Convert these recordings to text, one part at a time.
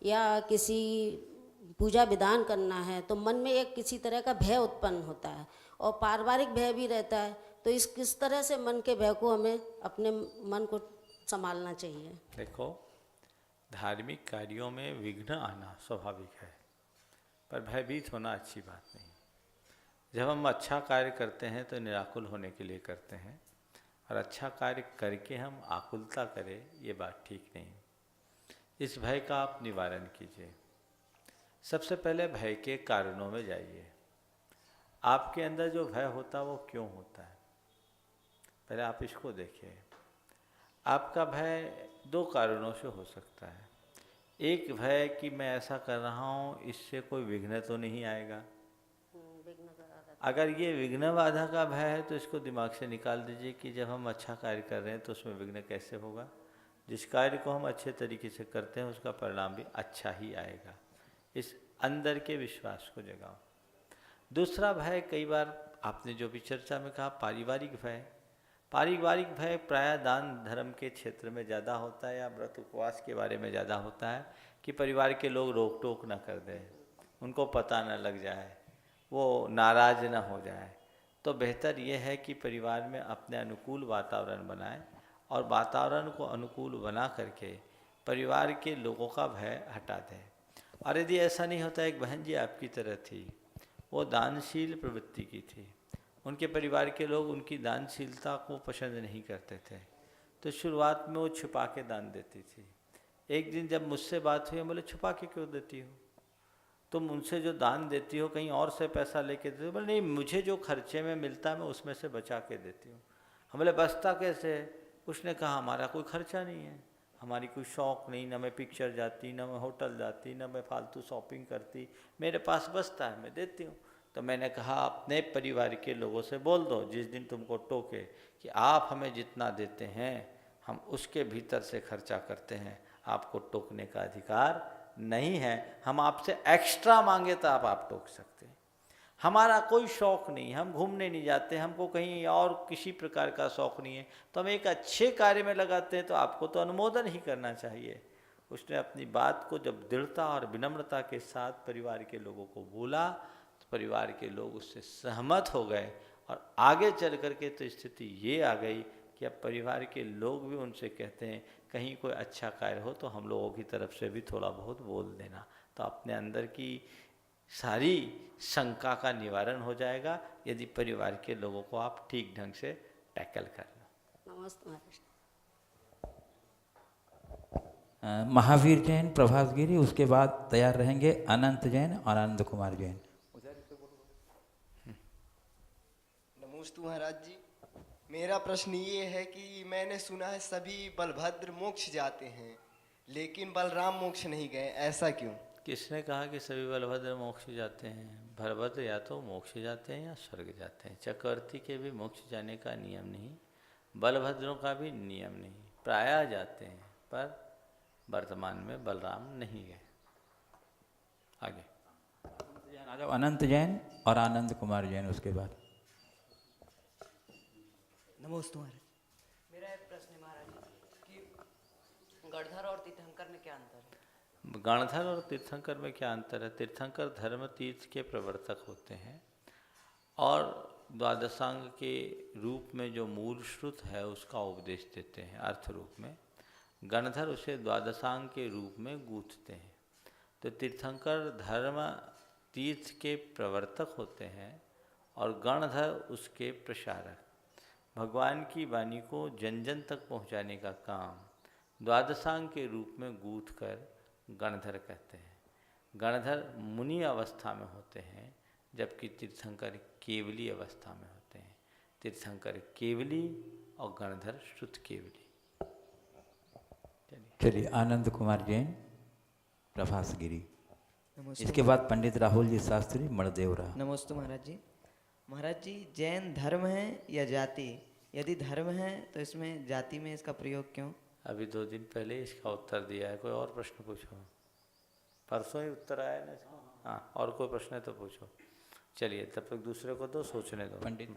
या किसी पूजा विधान करना है तो मन में एक किसी तरह का भय उत्पन्न होता है और पारिवारिक भय भी रहता है। तो इस किस तरह से मन के भय को हमें अपने मन को संभालना चाहिए? देखो, धार्मिक कार्यों में विघ्न आना स्वाभाविक है, पर भयभीत होना अच्छी बात नहीं। जब हम अच्छा कार्य करते हैं तो निराकुल होने के लिए करते हैं, और अच्छा कार्य करके हम आकुलता करें, ये बात ठीक नहीं। इस भय का आप निवारण कीजिए। सबसे पहले भय के कारणों में जाइए। आपके अंदर जो भय होता है वो क्यों होता है, पहले आप इसको देखिए। आपका भय दो कारणों से हो सकता है। एक भय कि मैं ऐसा कर रहा हूँ, इससे कोई विघ्न तो नहीं आएगा। अगर ये विघ्न बाधा का भय है तो इसको दिमाग से निकाल दीजिए कि जब हम अच्छा कार्य कर रहे हैं तो उसमें विघ्न कैसे होगा। जिस कार्य को हम अच्छे तरीके से करते हैं उसका परिणाम भी अच्छा ही आएगा। इस अंदर के विश्वास को जगाओ। दूसरा भय, कई बार आपने जो भी चर्चा में कहा, पारिवारिक भय। पारिवारिक भय प्रायः दान धर्म के क्षेत्र में ज़्यादा होता है, या व्रत उपवास के बारे में ज़्यादा होता है कि परिवार के लोग रोक टोक न कर दें, उनको पता न लग जाए, वो नाराज न हो जाए। तो बेहतर ये है कि परिवार में अपने अनुकूल वातावरण बनाएं, और वातावरण को अनुकूल बना करके परिवार के लोगों का भय हटा दें। और यदि ऐसा नहीं होता, एक बहन जी आपकी तरह थी, वो दानशील प्रवृत्ति की थी, उनके परिवार के लोग उनकी दानशीलता को पसंद नहीं करते थे, तो शुरुआत में वो छुपा के दान देती थी। एक दिन जब मुझसे बात हुई, बोले छुपा के क्यों देती हो, तुम उनसे जो दान देती हो कहीं और से पैसा लेके देती हो? बोले नहीं, मुझे जो खर्चे में मिलता है मैं उसमें से बचा के देती हूँ। हम बोले बचता कैसे? उसने कहा हमारा कोई खर्चा नहीं है, हमारी कोई शौक़ नहीं, ना मैं पिक्चर जाती, ना मैं होटल जाती, ना मैं फालतू शॉपिंग करती, मेरे पास बचता है, मैं देती हूँ। तो मैंने कहा अपने परिवार के लोगों से बोल दो, जिस दिन तुमको टोके कि आप हमें जितना देते हैं हम उसके भीतर से खर्चा करते हैं, आपको टोकने का अधिकार नहीं है। हम आपसे एक्स्ट्रा मांगे तो आप टोक सकते हैं। हमारा कोई शौक़ नहीं, हम घूमने नहीं जाते, हमको कहीं और किसी प्रकार का शौक़ नहीं है, तो हम एक अच्छे कार्य में लगाते हैं तो आपको तो अनुमोदन ही करना चाहिए। उसने अपनी बात को जब दृढ़ता और विनम्रता के साथ परिवार के लोगों को बोला तो परिवार के लोग उससे सहमत हो गए, और आगे चल करके तो स्थिति ये आ गई कि अब परिवार के लोग भी उनसे कहते हैं कहीं कोई अच्छा कार्य हो तो हम लोगों की तरफ से भी थोड़ा बहुत बोल देना, तो अपने अंदर की सारी शंका का निवारण हो जाएगा यदि परिवार के लोगों को आप ठीक ढंग से टैकल कर लो। नमस्ते महाराज। महावीर जैन, प्रभास गिरी, उसके बाद तैयार रहेंगे अनंत जैन और आनंद कुमार जैन। नमस्ते महाराज जी, मेरा प्रश्न ये है कि मैंने सुना है सभी बलभद्र मोक्ष जाते हैं, लेकिन बलराम मोक्ष नहीं गए, ऐसा क्यों? किसने कहा कि सभी बलभद्र मोक्ष जाते हैं? बलभद्र या तो मोक्ष जाते हैं या स्वर्ग जाते हैं। चक्रवर्ती के भी मोक्ष जाने का नियम नहीं, बलभद्रों का भी नियम नहीं, प्रायः जाते हैं, पर वर्तमान में बलराम नहीं गए। आगे आ जाओ, अनंत जैन और आनंद कुमार जैन उसके बाद। नमस्ते महाराज। मेरा एक प्रश्न है महाराज कि गणधर और तीर्थंकर में क्या अंतर है? गणधर और तीर्थंकर में क्या अंतर है? तीर्थंकर धर्म तीर्थ के प्रवर्तक होते हैं, और द्वादशांग के रूप में जो मूल श्रुत है उसका उपदेश देते हैं अर्थ रूप में। गणधर उसे द्वादशांग के रूप में गूंथते हैं। तो तीर्थंकर धर्म तीर्थ के प्रवर्तक होते हैं और गणधर उसके प्रसारक। भगवान की वाणी को जन जन तक पहुंचाने का काम द्वादशांग के रूप में गूंथ कर गणधर कहते हैं। गणधर मुनि अवस्था में होते हैं, जबकि तीर्थंकर केवली अवस्था में होते हैं। तीर्थंकर केवली और गणधर श्रुत केवली। चलिए, आनंद कुमार जैन, प्रभास गिरी, नमस्ते। इसके बाद पंडित राहुल जी शास्त्री, मणदेवरा। नमस्ते महाराज जी। महाराज जी, जैन धर्म है या जाति? यदि धर्म है तो इसमें जाति में इसका प्रयोग क्यों? अभी 2 दिन पहले इसका उत्तर दिया है, कोई और प्रश्न पूछो। परसों ही उत्तर आया ना। हाँ, और कोई प्रश्न है तो पूछो। चलिए, तब तक दूसरे को तो सोचने दो। पंडित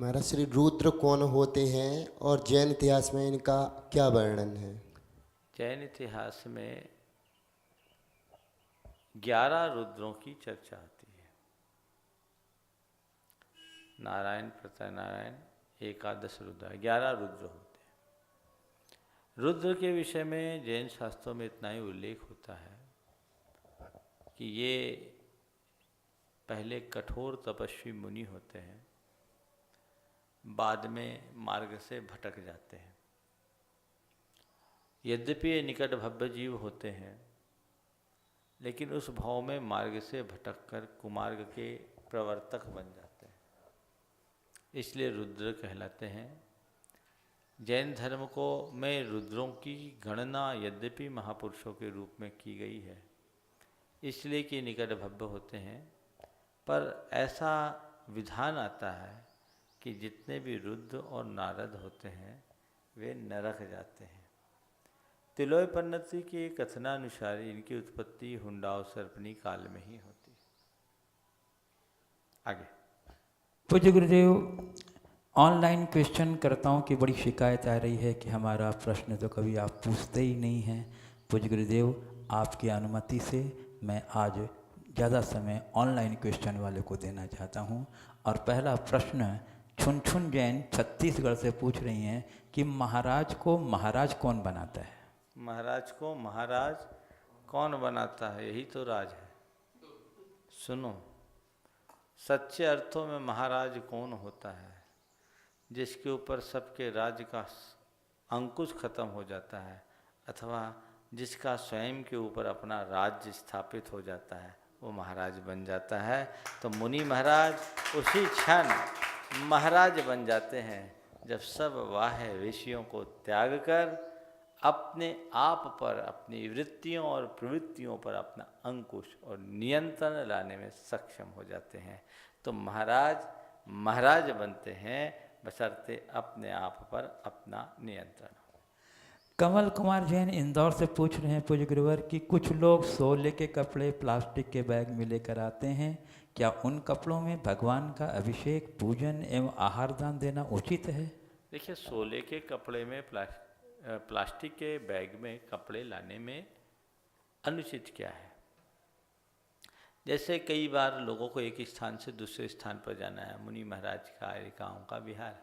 महाराज, श्री रुद्र कौन होते हैं और जैन इतिहास में इनका क्या वर्णन है? जैन इतिहास में 11 रुद्रों की चर्चा आती है। नारायण, प्रत्यनारायण, एकादश रुद्र, 11 रुद्र होते हैं। रुद्र के विषय में जैन शास्त्रों में इतना ही उल्लेख होता है कि ये पहले कठोर तपस्वी मुनि होते हैं, बाद में मार्ग से भटक जाते हैं। यद्यपि ये निकट भव्य जीव होते हैं, लेकिन उस भाव में मार्ग से भटककर कुमार्ग के प्रवर्तक बन जाते हैं, इसलिए रुद्र कहलाते हैं। जैन धर्म को में रुद्रों की गणना यद्यपि महापुरुषों के रूप में की गई है, इसलिए कि निकट भव्य होते हैं, पर ऐसा विधान आता है कि जितने भी रुद्र और नारद होते हैं वे नरक जाते हैं। तिलोय पन्नति के कथनानुसार इनकी उत्पत्ति हुंडाव सर्पनी काल में ही होती है। आगे पूज्य गुरुदेव, ऑनलाइन क्वेश्चन करताओं की बड़ी शिकायत आ रही है कि हमारा प्रश्न तो कभी आप पूछते ही नहीं हैं। पूज्य गुरुदेव, आपकी अनुमति से मैं आज ज़्यादा समय ऑनलाइन क्वेश्चन वाले को देना चाहता हूं। और पहला प्रश्न छुन छुन जैन छत्तीसगढ़ से पूछ रही हैं कि महाराज को महाराज कौन बनाता है? महाराज को महाराज कौन बनाता है? यही तो राज है। सुनो, सच्चे अर्थों में महाराज कौन होता है? जिसके ऊपर सबके राज्य का अंकुश खत्म हो जाता है, अथवा जिसका स्वयं के ऊपर अपना राज्य स्थापित हो जाता है, वो महाराज बन जाता है। तो मुनि महाराज उसी क्षण महाराज बन जाते हैं जब सब वाह्य विषयों को त्याग कर अपने आप पर, अपनी वृत्तियों और प्रवृत्तियों पर अपना अंकुश और नियंत्रण लाने में सक्षम हो जाते हैं। तो महाराज महाराज बनते हैं बशर्ते अपने आप पर अपना नियंत्रण। कमल कुमार जैन इंदौर से पूछ रहे हैं पूज्य गुरुवर कि कुछ लोग सोले के कपड़े प्लास्टिक के बैग में लेकर आते हैं, क्या उन कपड़ों में भगवान का अभिषेक, पूजन एवं आहार दान देना उचित है? देखिए, सोले के कपड़े में प्लास्टिक के बैग में कपड़े लाने में अनुचित क्या है? जैसे कई बार लोगों को एक स्थान से दूसरे स्थान पर जाना है, मुनि महाराज का कारिकाओं का विहार,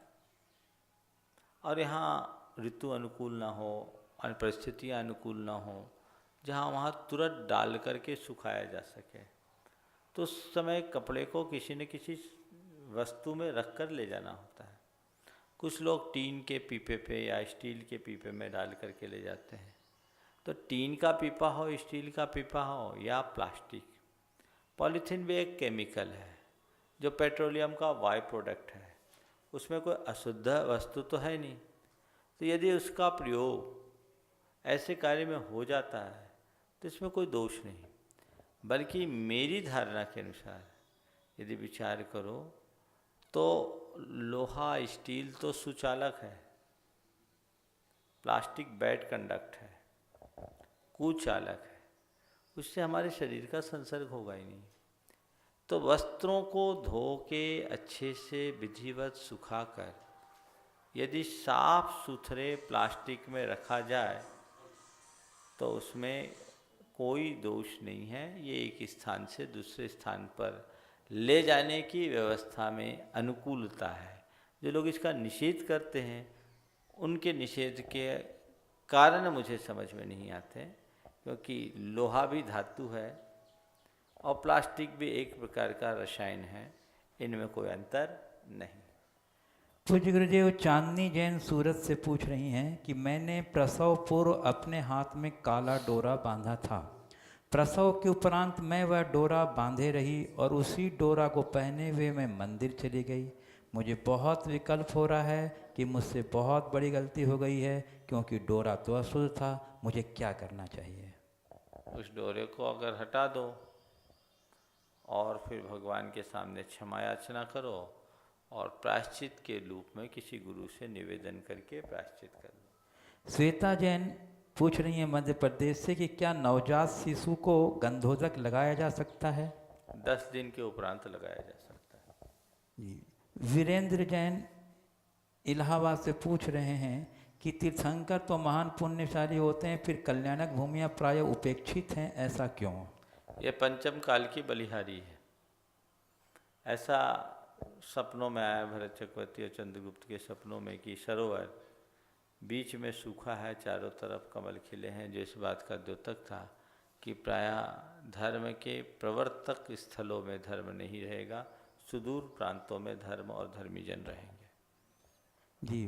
और यहाँ ऋतु अनुकूल ना हो और परिस्थितियाँ अनुकूल ना हो जहाँ वहाँ तुरंत डाल करके सुखाया जा सके, तो उस समय कपड़े को किसी न किसी वस्तु में रख कर ले जाना होता है। कुछ लोग टीन के पीपे पे या स्टील के पीपे में डाल करके ले जाते हैं। तो टीन का पीपा हो, स्टील का पीपा हो या प्लास्टिक, पॉलीथीन भी एक केमिकल है जो पेट्रोलियम का बाय प्रोडक्ट है, उसमें कोई अशुद्ध वस्तु तो है नहीं। तो यदि उसका प्रयोग ऐसे कार्य में हो जाता है तो इसमें कोई दोष नहीं, बल्कि मेरी धारणा के अनुसार यदि विचार करो तो लोहा स्टील तो सुचालक है, प्लास्टिक बैड कंडक्ट है, कुचालक है, उससे हमारे शरीर का संसर्ग होगा ही नहीं। तो वस्त्रों को धो के अच्छे से विधिवत सुखाकर यदि साफ सुथरे प्लास्टिक में रखा जाए तो उसमें कोई दोष नहीं है। ये एक स्थान से दूसरे स्थान पर ले जाने की व्यवस्था में अनुकूलता है। जो लोग इसका निषेध करते हैं उनके निषेध के कारण मुझे समझ में नहीं आते, क्योंकि लोहा भी धातु है और प्लास्टिक भी एक प्रकार का रसायन है, इनमें कोई अंतर नहीं। पूज्य गुरुदेव, चांदनी जैन सूरत से पूछ रही हैं कि मैंने प्रसव पूर्व अपने हाथ में काला डोरा बांधा था, प्रसव के उपरांत मैं वह डोरा बांधे रही और उसी डोरा को पहने हुए मैं मंदिर चली गई। मुझे बहुत विकल्प हो रहा है कि मुझसे बहुत बड़ी गलती हो गई है, क्योंकि डोरा तो अशुद्ध था। मुझे क्या करना चाहिए? उस डोरे को अगर हटा दो और फिर भगवान के सामने क्षमा याचना करो और प्रायश्चित के रूप में किसी गुरु से निवेदन करके प्रायश्चित कर दो। श्वेता जैन पूछ रही हैं मध्य प्रदेश से कि क्या नवजात शिशु को गंधोदक लगाया जा सकता है? 10 दिन के उपरांत लगाया जा सकता है। जी। वीरेंद्र जैन इलाहाबाद से पूछ रहे हैं कि तीर्थंकर तो महान पुण्यशाली होते हैं, फिर कल्याणक भूमियाँ प्राय उपेक्षित हैं, ऐसा क्यों? ये पंचम काल की बलिहारी है। ऐसा सपनों में आया भरत चक्रवर्ती और चंद्रगुप्त के सपनों में कि सरोवर बीच में सूखा है, चारों तरफ कमल खिले हैं, जो इस बात का द्योतक था कि प्रायः धर्म के प्रवर्तक स्थलों में धर्म नहीं रहेगा, सुदूर प्रांतों में धर्म और धर्मी जन रहेंगे। जी,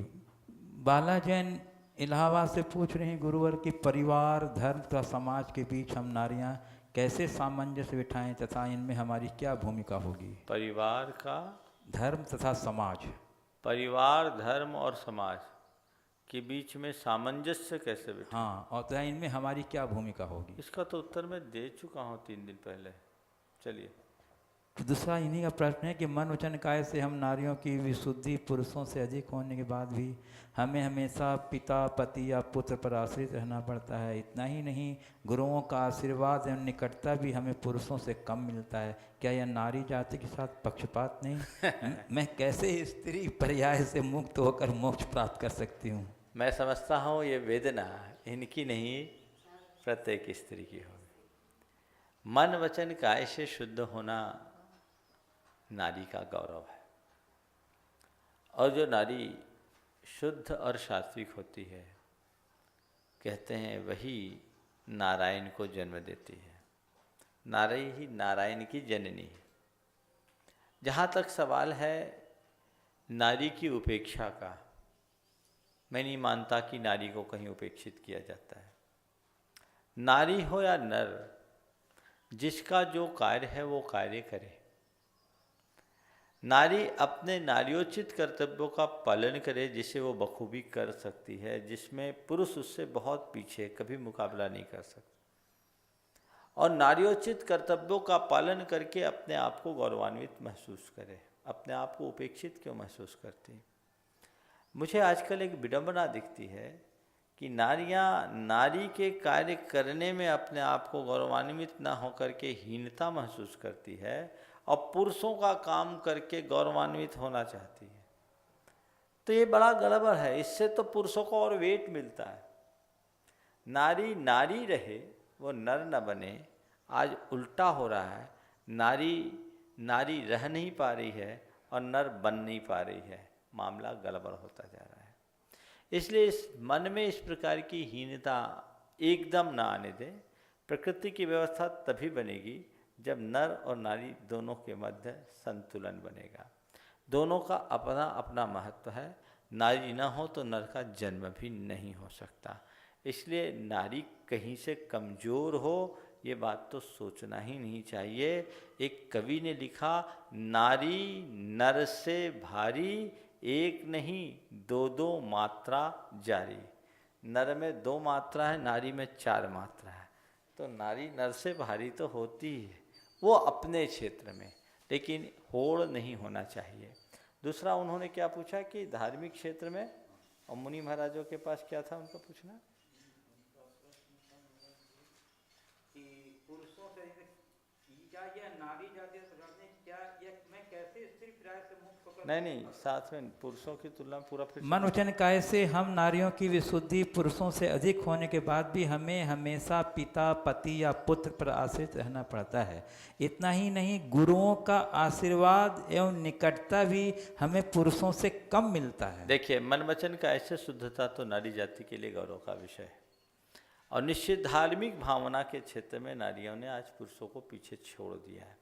बाला जैन इलाहाबाद से पूछ रहे हैं गुरुवर कि परिवार, धर्म तथा समाज के बीच हम नारियां कैसे सामंजस्य बिठाएं तथा इनमें हमारी क्या भूमिका होगी? परिवार का, धर्म तथा समाज, परिवार, धर्म और समाज के बीच में सामंजस्य कैसे बिठाएं? हाँ, और तथा इनमें हमारी क्या भूमिका होगी? इसका तो उत्तर मैं दे चुका हूँ 3 दिन पहले। चलिए, तो दूसरा इन्हीं का प्रश्न है कि मन वचन काय से हम नारियों की विशुद्धि पुरुषों से अधिक होने के बाद भी हमें हमेशा पिता, पति या पुत्र पर आश्रित रहना पड़ता है। इतना ही नहीं, गुरुओं का आशीर्वाद एवं निकटता भी हमें पुरुषों से कम मिलता है। क्या यह नारी जाति के साथ पक्षपात नहीं? मैं कैसे स्त्री पर्याय से मुक्त होकर मोक्ष प्राप्त कर सकती हूँ? मैं समझता हूँ ये वेदना इनकी नहीं, प्रत्येक स्त्री की होगी। मन वचन काय से शुद्ध होना नारी का गौरव है, और जो नारी शुद्ध और सात्विक होती है, कहते हैं वही नारायण को जन्म देती है। नारी ही नारायण की जननी है। जहाँ तक सवाल है नारी की उपेक्षा का, मैं नहीं मानता कि नारी को कहीं उपेक्षित किया जाता है। नारी हो या नर, जिसका जो कार्य है वो कार्य करे। नारी अपने नार्योचित कर्तव्यों का पालन करे, जिसे वो बखूबी कर सकती है, जिसमें पुरुष उससे बहुत पीछे, कभी मुकाबला नहीं कर सकता। और नार्योचित कर्तव्यों का पालन करके अपने आप को गौरवान्वित महसूस करे। अपने आप को उपेक्षित क्यों महसूस करती? मुझे आजकल एक विडंबना दिखती है कि नारियां नारी के कार्य करने में अपने आप को गौरवान्वित न होकर के हीनता महसूस करती है, और पुरुषों का काम करके गौरवान्वित होना चाहती है। तो ये बड़ा गड़बड़ है। इससे तो पुरुषों को और वेट मिलता है। नारी नारी रहे, वो नर न बने। आज उल्टा हो रहा है, नारी नारी रह नहीं पा रही है और नर बन नहीं पा रही है। मामला गड़बड़ होता जा रहा है। इसलिए इस मन में इस प्रकार की हीनता एकदम ना आने दें। प्रकृति की व्यवस्था तभी बनेगी जब नर और नारी दोनों के मध्य संतुलन बनेगा। दोनों का अपना अपना महत्व है। नारी ना हो तो नर का जन्म भी नहीं हो सकता। इसलिए नारी कहीं से कमज़ोर हो, ये बात तो सोचना ही नहीं चाहिए। एक कवि ने लिखा, नारी नर से भारी, एक नहीं 2-2 मात्रा जारी। नर में 2 मात्रा है, नारी में 4 मात्रा है। तो नारी नर से भारी तो होती है, वो अपने क्षेत्र में, लेकिन होड़ नहीं होना चाहिए। दूसरा उन्होंने क्या पूछा कि धार्मिक क्षेत्र में, और मुनि महाराजों के पास क्या था उनका पूछना? कि पुरुषों से क्या यह नारी जाति क्या यह मैं कैसे स्त्री पर्याय से मुक्त होकर? नहीं, साथ में पुरुषों की तुलना पूरा फिर मन वचन काय से हम नारियों की विशुद्धि पुरुषों से अधिक होने के बाद भी हमें हमेशा पिता, पति या पुत्र पर आश्रित रहना पड़ता है। इतना ही नहीं, गुरुओं का आशीर्वाद एवं निकटता भी हमें पुरुषों से कम मिलता है। देखिए, मन वचन का ऐसे शुद्धता तो नारी जाति के लिए गौरव का विषय है। और निश्चित धार्मिक भावना के क्षेत्र में नारियों ने आज पुरुषों को पीछे छोड़ दिया है।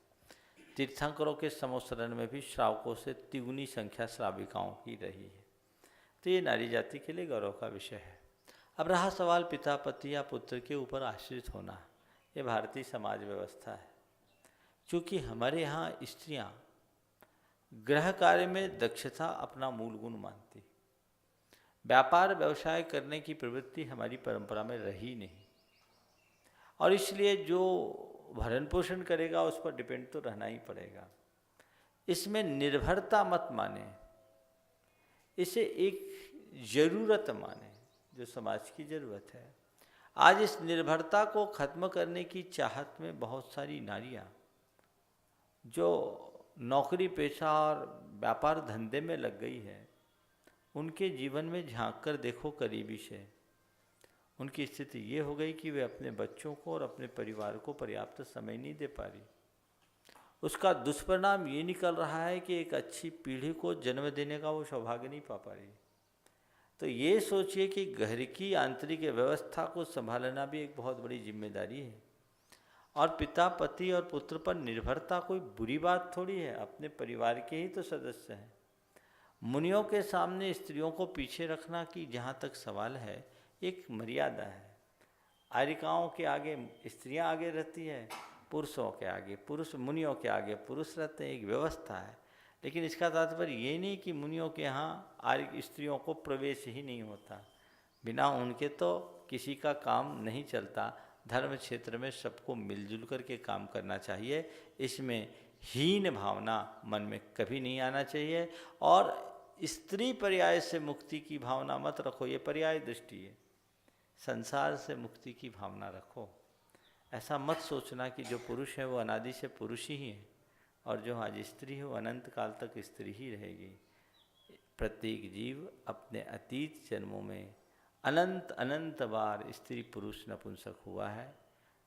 तीर्थंकरों के समोसरण में भी श्रावकों से तिगुनी संख्या श्राविकाओं की रही है। तो ये नारी जाति के लिए गौरव का विषय है। अब रहा सवाल पिता, पति या पुत्र के ऊपर आश्रित होना, ये भारतीय समाज व्यवस्था है। चूँकि हमारे यहाँ स्त्रियाँ गृह कार्य में दक्षता अपना मूल गुण मानती, व्यापार व्यवसाय करने की प्रवृत्ति हमारी परंपरा में रही नहीं, और इसलिए जो भरण पोषण करेगा उस पर डिपेंड तो रहना ही पड़ेगा। इसमें निर्भरता मत माने, इसे एक ज़रूरत माने जो समाज की ज़रूरत है। आज इस निर्भरता को खत्म करने की चाहत में बहुत सारी नारियां जो नौकरी पेशा और व्यापार धंधे में लग गई है, उनके जीवन में झांक कर देखो करीबी से। उनकी स्थिति ये हो गई कि वे अपने बच्चों को और अपने परिवार को पर्याप्त समय नहीं दे पा रही। उसका दुष्परिणाम ये निकल रहा है कि एक अच्छी पीढ़ी को जन्म देने का वो सौभाग्य नहीं पा रही। तो ये सोचिए कि घर की आंतरिक व्यवस्था को संभालना भी एक बहुत बड़ी जिम्मेदारी है। और पिता, पति और पुत्र पर निर्भरता कोई बुरी बात थोड़ी है, अपने परिवार के ही तो सदस्य हैं। मुनियों के सामने स्त्रियों को पीछे रखना की जहाँ तक सवाल है, एक मर्यादा है। आर्यिकाओं के आगे स्त्रियां आगे रहती है, पुरुषों के आगे पुरुष, मुनियों के आगे पुरुष रहते हैं, एक व्यवस्था है। लेकिन इसका तात्पर्य ये नहीं कि मुनियों के यहाँ आर्य स्त्रियों को प्रवेश ही नहीं होता। बिना उनके तो किसी का काम नहीं चलता। धर्म क्षेत्र में सबको मिलजुल कर के काम करना चाहिए। इसमें हीन भावना मन में कभी नहीं आना चाहिए। और स्त्री पर्याय से मुक्ति की भावना मत रखो, ये पर्याय दृष्टि है। संसार से मुक्ति की भावना रखो। ऐसा मत सोचना कि जो पुरुष है वो अनादि से पुरुष ही है और जो आज स्त्री है वो अनंत काल तक स्त्री ही रहेगी। प्रत्येक जीव अपने अतीत जन्मों में अनंत अनंत बार स्त्री पुरुष नपुंसक हुआ है।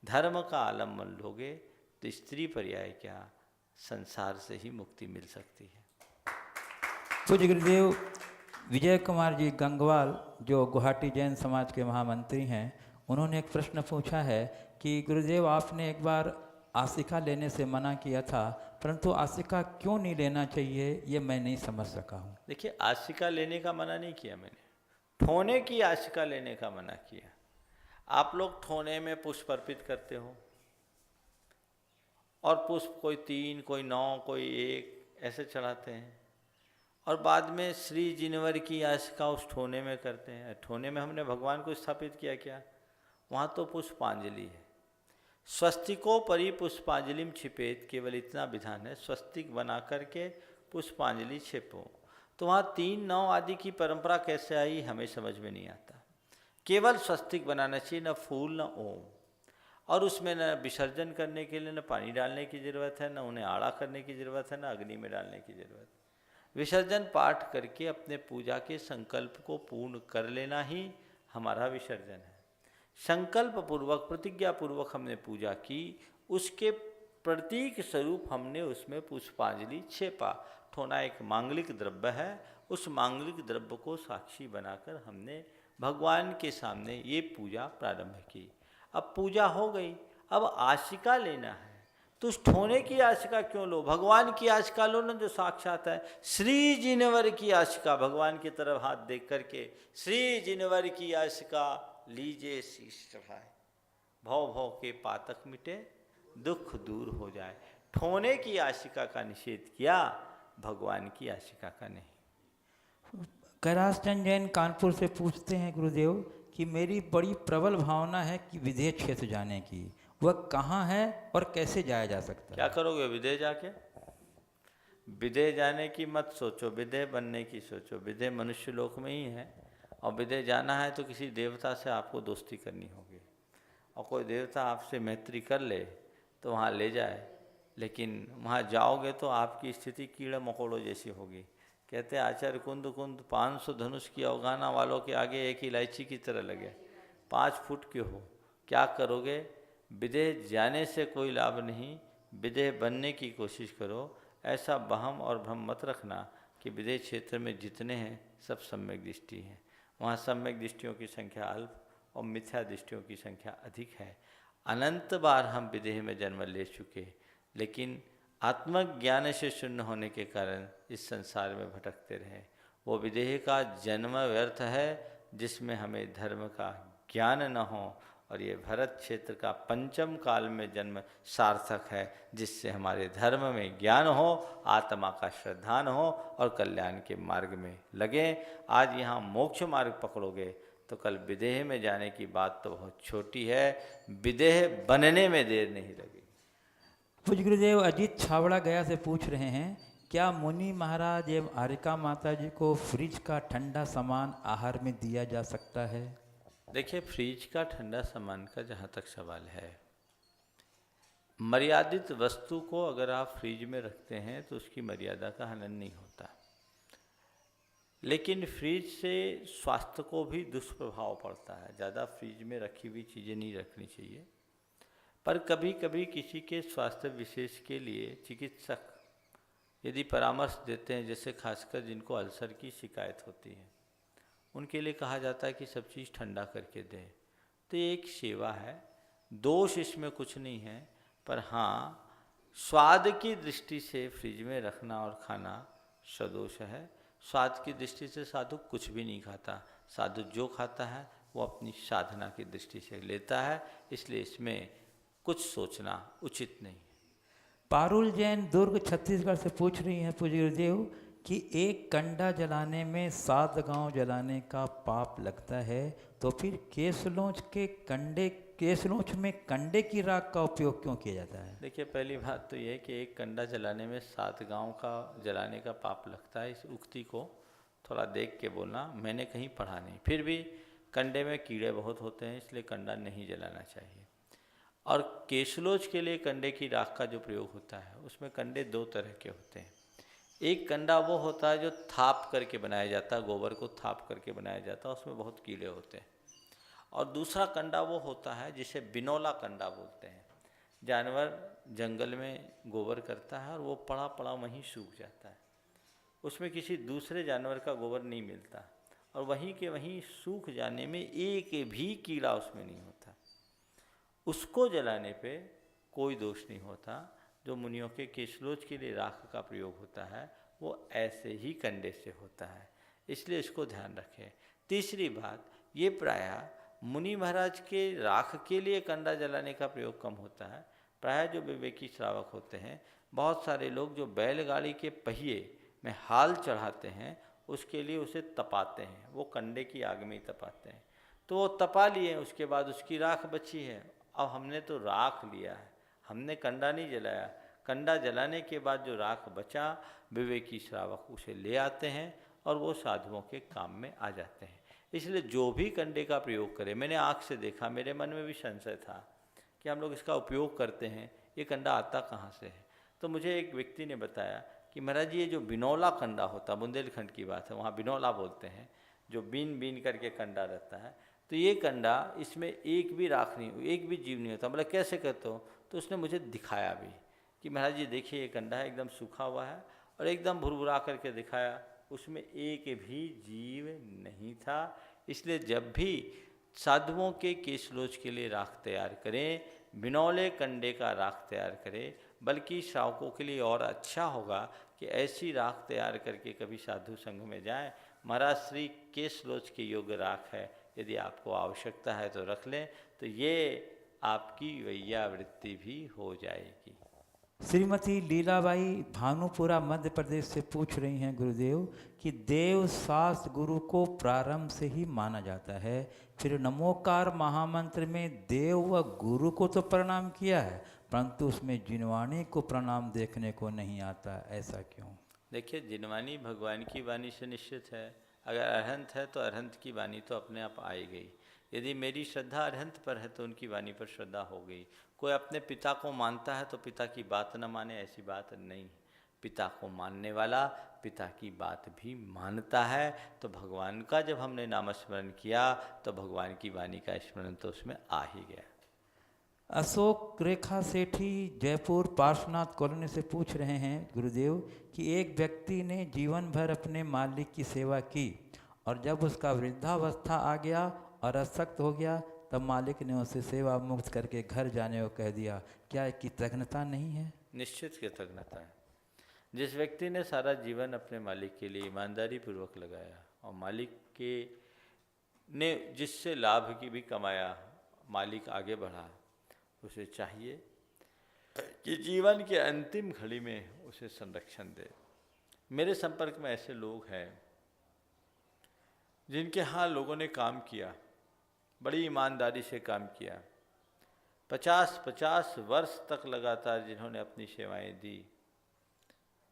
धर्म का आलम्बन लोगे तो स्त्री पर्याय क्या, संसार से ही मुक्ति मिल सकती है। पूज्य गुरुदेव विजय कुमार जी गंगवाल, जो गुवाहाटी जैन समाज के महामंत्री हैं, उन्होंने एक प्रश्न पूछा है कि गुरुदेव आपने एक बार आशिका लेने से मना किया था, परंतु आशिका क्यों नहीं लेना चाहिए ये मैं नहीं समझ सका हूँ। देखिए, आशिका लेने का मना नहीं किया मैंने, ठोने की आशिका लेने का मना किया। आप लोग ठोने में पुष्प अर्पित करते हो और पुष्प कोई 3, कोई 9, कोई 1 ऐसे चढ़ाते हैं और बाद में श्री जिनवर की आशिका उस ठोने में करते हैं। ठोने में हमने भगवान को स्थापित किया क्या? वहाँ तो पुष्पांजलि है। स्वस्तिको परि पुष्पांजलिम छिपेत, केवल इतना विधान है, स्वस्तिक बना करके पुष्पांजलि छिपो। तो वहाँ 3, 9 आदि की परंपरा कैसे आई हमें समझ में नहीं आता। केवल स्वस्तिक बनाना चाहिए, न फूल न ओम। और उसमें न विसर्जन करने के लिए न पानी डालने की ज़रूरत है, न उन्हें आड़ा करने की ज़रूरत है, न अग्नि में डालने की ज़रूरत है। विसर्जन पाठ करके अपने पूजा के संकल्प को पूर्ण कर लेना ही हमारा विसर्जन है। संकल्प पूर्वक, प्रतिज्ञा पूर्वक हमने पूजा की, उसके प्रतीक स्वरूप हमने उसमें पुष्पांजलि छेपा। ठोना एक मांगलिक द्रव्य है, उस मांगलिक द्रव्य को साक्षी बनाकर हमने भगवान के सामने ये पूजा प्रारंभ की। अब पूजा हो गई, अब आशिका लेना है तो उस ठोने की आशिका क्यों लो? भगवान की आशिका लो ना, जो साक्षात है। श्री जिनवर की आशिका, भगवान की तरफ हाथ देख करके श्री जिनवर की आशिका लीजिए, शीश चढ़ाए, भव भव के पातक मिटे, दुख दूर हो जाए। ठोने की आशिका का निषेध किया, भगवान की आशिका का नहीं। कैलाश चंद जैन कानपुर से पूछते हैं गुरुदेव कि मेरी बड़ी प्रबल भावना है कि विदेश क्षेत्र जाने की, वह कहाँ है और कैसे जाया जा सकता है? क्या करोगे विदेश जाके? विदेश जाने की मत सोचो, विदेश बनने की सोचो। विदेश मनुष्य लोक में ही है और विदेश जाना है तो किसी देवता से आपको दोस्ती करनी होगी और कोई देवता आपसे मैत्री कर ले तो वहाँ ले जाए, लेकिन वहाँ जाओगे तो आपकी स्थिति कीड़े मकोड़ों जैसी होगी। कहते हैं आचार्य कुंद 500 धनुष की अवगाना वालों के आगे एक इलायची की तरह लगे। 5 फुट के हो, क्या करोगे? विदेश जाने से कोई लाभ नहीं, विदेश बनने की कोशिश करो। ऐसा वहम और भ्रम मत रखना कि विदेश क्षेत्र में जितने हैं सब सम्यक दृष्टि हैं। वहाँ सम्यक दृष्टियों की संख्या अल्प और मिथ्या दृष्टियों की संख्या अधिक है। अनंत बार हम विदेह में जन्म ले चुके, लेकिन आत्मज्ञान से शून्य होने के कारण इस संसार में भटकते रहे। वो विदेह का जन्म व्यर्थ है जिसमें हमें धर्म का ज्ञान न हो, और ये भरत क्षेत्र का पंचम काल में जन्म सार्थक है जिससे हमारे धर्म में ज्ञान हो, आत्मा का श्रद्धान हो और कल्याण के मार्ग में लगे। आज यहाँ मोक्ष मार्ग पकड़ोगे तो कल विदेह में जाने की बात तो बहुत छोटी है, विदेह बनने में देर नहीं लगेगी। पूज्य गुरुदेव अजीत छावड़ा गया से पूछ रहे हैं, क्या मुनि महाराज एवं आर्यिका माता जी को फ्रिज का ठंडा सामान आहार में दिया जा सकता है? देखिए, फ्रिज का ठंडा सामान का जहाँ तक सवाल है, मर्यादित वस्तु को अगर आप फ्रिज में रखते हैं तो उसकी मर्यादा का हनन नहीं होता। लेकिन फ्रिज से स्वास्थ्य को भी दुष्प्रभाव पड़ता है। ज़्यादा फ्रिज में रखी हुई चीज़ें नहीं रखनी चाहिए। पर कभी कभी किसी के स्वास्थ्य विशेष के लिए चिकित्सक यदि परामर्श देते हैं, जैसे खासकर जिनको अल्सर की शिकायत होती है, उनके लिए कहा जाता है कि सब चीज़ ठंडा करके दें। तो ये एक सेवा है, दोष इसमें कुछ नहीं है। पर हाँ, स्वाद की दृष्टि से फ्रिज में रखना और खाना सदोष है। स्वाद की दृष्टि से साधु कुछ भी नहीं खाता। साधु जो खाता है वो अपनी साधना की दृष्टि से लेता है, इसलिए इसमें कुछ सोचना उचित नहीं है। पारुल जैन दुर्ग छत्तीसगढ़ से पूछ रही हैं पूज्य गुरुदेव कि एक कंडा जलाने में 7 गांव जलाने का पाप लगता है, तो फिर केसलोच में कंडे की राख का उपयोग क्यों किया जाता है? देखिए, पहली बात तो ये है कि एक कंडा जलाने में 7 गांव का जलाने का पाप लगता है। इस उक्ति को थोड़ा देख के बोलना, मैंने कहीं पढ़ा नहीं। फिर भी कंडे में कीड़े बहुत होते हैं, इसलिए कंडा नहीं जलाना चाहिए। और केसलोच के लिए कंडे की राख का जो प्रयोग होता है, उसमें कंडे 2 तरह के होते हैं। एक कंडा वो होता है जो थाप करके बनाया जाता है, गोबर को थाप करके बनाया जाता है, उसमें बहुत कीड़े होते हैं। और दूसरा कंडा वो होता है जिसे बिनौला कंडा बोलते हैं। जानवर जंगल में गोबर करता है और वो पड़ा पड़ा वहीं सूख जाता है, उसमें किसी दूसरे जानवर का गोबर नहीं मिलता, और वहीं के वहीं सूख जाने में एक भी कीड़ा उसमें नहीं होता। उसको जलाने पे कोई दोष नहीं होता। जो मुनियों के केसलोच के लिए राख का प्रयोग होता है वो ऐसे ही कंडे से होता है, इसलिए इसको ध्यान रखें। तीसरी बात, ये प्रायः मुनि महाराज के राख के लिए कंडा जलाने का प्रयोग कम होता है। प्रायः जो विवेकी श्रावक होते हैं, बहुत सारे लोग जो बैलगाड़ी के पहिए में हाल चढ़ाते हैं, उसके लिए उसे तपाते हैं, वो कंडे की आग में ही तपाते हैं। तो वो तपा लिए, उसके बाद उसकी राख बची है। अब हमने तो राख लिया है, हमने कंडा नहीं जलाया। कंडा जलाने के बाद जो राख बचा, विवेकी श्रावक उसे ले आते हैं और वो साधुओं के काम में आ जाते हैं। इसलिए जो भी कंडे का प्रयोग करे, मैंने आँख से देखा, मेरे मन में भी संशय था कि हम लोग इसका उपयोग करते हैं, ये कंडा आता कहाँ से है। तो मुझे एक व्यक्ति ने बताया कि महाराज जी, ये जो बिनौला कंडा होता, बुंदेलखंड की बात है, वहाँ बिनौला बोलते हैं, जो बीन बीन करके कंडा रहता है, तो ये कंडा, इसमें एक भी राख नहीं, एक भी जीव नहीं होता। मतलब कैसे करते हो? तो उसने मुझे दिखाया भी कि महाराज जी देखिए, ये कंडा है, एकदम सूखा हुआ है, और एकदम भुरभुरा करके दिखाया, उसमें एक भी जीव नहीं था। इसलिए जब भी साधुओं के केसलोच के लिए राख तैयार करें, बिनौले कंडे का राख तैयार करें। बल्कि श्रावकों के लिए और अच्छा होगा कि ऐसी राख तैयार करके कभी साधु संघ में जाएं। महाराज श्री केसलोच के योग्य राख है, यदि आपको आवश्यकता है तो रख लें, तो ये आपकी वैयावृत्ति भी हो जाएगी। श्रीमती लीलाबाई भानुपुरा मध्य प्रदेश से पूछ रही हैं गुरुदेव कि देव शास्त्र गुरु को प्रारंभ से ही माना जाता है, फिर नमोकार महामंत्र में देव व गुरु को तो प्रणाम किया है, परंतु उसमें जिनवाणी को प्रणाम देखने को नहीं आता, ऐसा क्यों? देखिए, जिनवाणी भगवान की वाणी से निश्चित है। अगर अरहंत है तो अरहंत की वाणी तो अपने आप आई गई। यदि मेरी श्रद्धा अरहंत पर है तो उनकी वाणी पर श्रद्धा हो गई। कोई अपने पिता को मानता है तो पिता की बात न माने, ऐसी बात नहीं। पिता को मानने वाला पिता की बात भी मानता है। तो भगवान का जब हमने नामस्मरण किया तो भगवान की वाणी का स्मरण तो उसमें आ ही गया। अशोक रेखा सेठी जयपुर पार्श्वनाथ कॉलोनी से पूछ रहे हैं गुरुदेव कि एक व्यक्ति ने जीवन भर अपने मालिक की सेवा की और जब उसका वृद्धावस्था आ गया और अशक्त हो गया, तब मालिक ने उसे सेवा मुक्त करके घर जाने को कह दिया। क्या इसकी कृतज्ञता नहीं है? निश्चित कृतज्ञता है। जिस व्यक्ति ने सारा जीवन अपने मालिक के लिए ईमानदारी पूर्वक लगाया और मालिक के ने जिससे लाभ की भी कमाया, मालिक आगे बढ़ा, उसे चाहिए कि जीवन के अंतिम घड़ी में उसे संरक्षण दे। मेरे संपर्क में ऐसे लोग हैं जिनके यहाँ लोगों ने काम किया, बड़ी ईमानदारी से काम किया, 50-50 वर्ष तक लगातार जिन्होंने अपनी सेवाएं दी,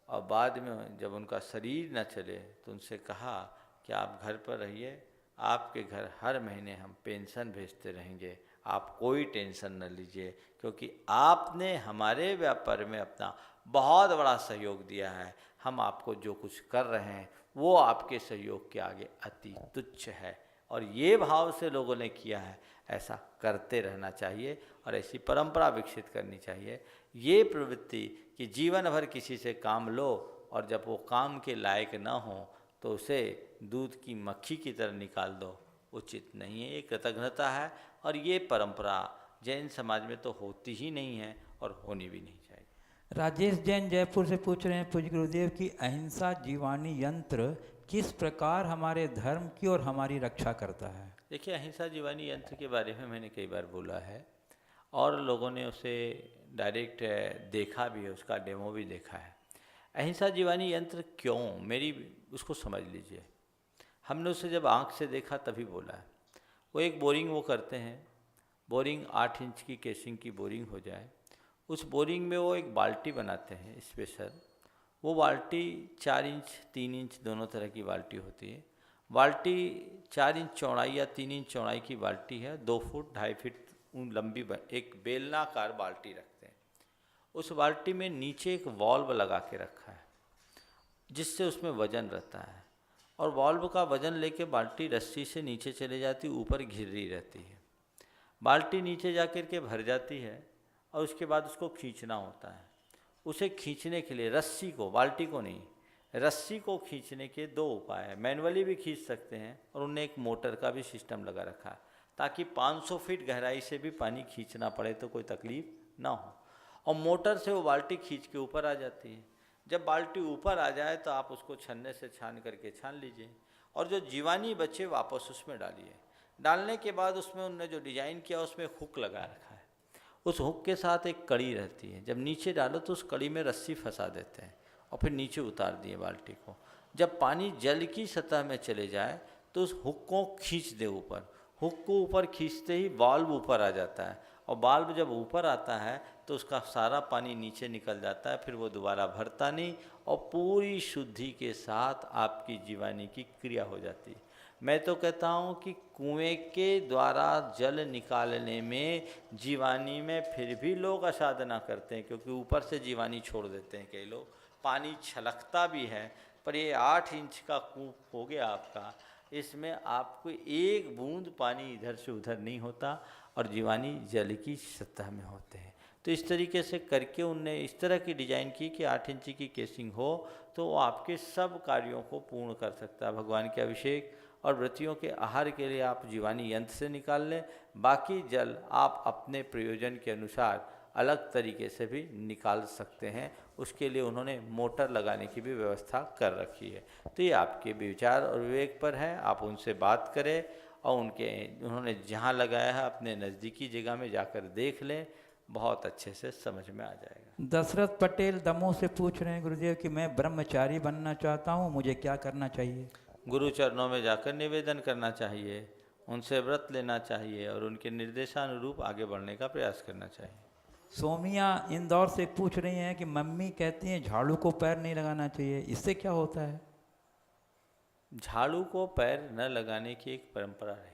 और बाद में जब उनका शरीर न चले तो उनसे कहा कि आप घर पर रहिए, आपके घर हर महीने हम पेंशन भेजते रहेंगे, आप कोई टेंशन न लीजिए, क्योंकि आपने हमारे व्यापार में अपना बहुत बड़ा सहयोग दिया है, हम आपको जो कुछ कर रहे हैं वो आपके सहयोग के आगे अति तुच्छ है। और ये भाव से लोगों ने किया है, ऐसा करते रहना चाहिए और ऐसी परंपरा विकसित करनी चाहिए। ये प्रवृत्ति कि जीवन भर किसी से काम लो और जब वो काम के लायक न हो तो उसे दूध की मक्खी की तरह निकाल दो, उचित नहीं है। ये कृतज्ञता है और ये परंपरा जैन समाज में तो होती ही नहीं है और होनी भी नहीं चाहिए। राजेश जैन जयपुर से पूछ रहे हैं पूज्य गुरुदेव की अहिंसा जीवानी यंत्र किस प्रकार हमारे धर्म की और हमारी रक्षा करता है। देखिए, अहिंसा जीवानी यंत्र के बारे में मैंने कई बार बोला है और लोगों ने उसे डायरेक्ट देखा भी है, उसका डेमो भी देखा है। अहिंसा जीवानी यंत्र क्यों, मेरी उसको समझ लीजिए। हमने उसे जब आँख से देखा तभी बोला है। वो एक बोरिंग वो करते हैं, बोरिंग 8 इंच की केसिंग की बोरिंग हो जाए, उस बोरिंग में वो एक बाल्टी बनाते हैं स्पेशल। वो बाल्टी 4 इंच 3 इंच दोनों तरह की बाल्टी होती है। बाल्टी 4 इंच चौड़ाई या 3 इंच चौड़ाई की बाल्टी है, 2 फुट 2.5 फीट लंबी एक बेलनाकार बाल्टी रखते हैं। उस बाल्टी में नीचे एक वॉल्व लगा के रखा है जिससे उसमें वजन रहता है और वॉल्व का वजन लेके बाल्टी रस्सी से नीचे चले जाती, ऊपर घिर रही रहती है। बाल्टी नीचे जा कर के भर जाती है और उसके बाद उसको खींचना होता है। उसे खींचने के लिए रस्सी को, बाल्टी को नहीं, रस्सी को खींचने के 2 उपाय हैं। मैनुअली भी खींच सकते हैं और उन्हें एक मोटर का भी सिस्टम लगा रखा है ताकि 500 फीट गहराई से भी पानी खींचना पड़े तो कोई तकलीफ ना हो। और मोटर से वो बाल्टी खींच के ऊपर आ जाती है। जब बाल्टी ऊपर आ जाए तो आप उसको छन्ने से छान करके छान लीजिए और जो जीवानी बचे वापस उसमें डालिए। डालने के बाद उसमें उन्होंने जो डिज़ाइन किया उसमें हुक लगा रखा है। उस हुक के साथ एक कड़ी रहती है, जब नीचे डालो तो उस कड़ी में रस्सी फंसा देते हैं और फिर नीचे उतार दिए बाल्टी को। जब पानी जल की सतह में चले जाए तो उस हुक को खींच दे ऊपर। हुक को ऊपर खींचते ही वाल्व ऊपर आ जाता है और वाल्व जब ऊपर आता है तो उसका सारा पानी नीचे निकल जाता है, फिर वो दोबारा भरता नहीं और पूरी शुद्धि के साथ आपकी जीवानी की क्रिया हो जाती है। मैं तो कहता हूँ कि कुएं के द्वारा जल निकालने में जीवानी में फिर भी लोग असाधना करते हैं क्योंकि ऊपर से जीवानी छोड़ देते हैं कई लोग। पानी छलकता भी है पर ये 8 इंच का कूप हो गया आपका, इसमें आपको एक बूंद पानी इधर से उधर नहीं होता और जीवानी जल की सतह में होते हैं। तो इस तरीके से करके उनने इस तरह की डिज़ाइन की कि 8 इंच की केसिंग हो तो वो आपके सब कार्यों को पूर्ण कर सकता है। भगवान के अभिषेक और व्रतियों के आहार के लिए आप जीवानी यंत्र से निकाल लें, बाकी जल आप अपने प्रयोजन के अनुसार अलग तरीके से भी निकाल सकते हैं। उसके लिए उन्होंने मोटर लगाने की भी व्यवस्था कर रखी है। तो ये आपके विचार और विवेक पर है, आप उनसे बात करें और उन्होंने जहाँ लगाया है अपने नज़दीकी जगह में जाकर देख लें, बहुत अच्छे से समझ में आ जाएगा। दशरथ पटेल दमोह से पूछ रहे हैं गुरुदेव कि मैं ब्रह्मचारी बनना चाहता हूँ, मुझे क्या करना चाहिए। गुरु चरणों में जाकर निवेदन करना चाहिए, उनसे व्रत लेना चाहिए और उनके निर्देशानुरूप आगे बढ़ने का प्रयास करना चाहिए। सोमिया इंदौर से पूछ रही हैं कि मम्मी कहती हैं झाड़ू को पैर नहीं लगाना चाहिए, इससे क्या होता है। झाड़ू को पैर न लगाने की एक परंपरा रही है।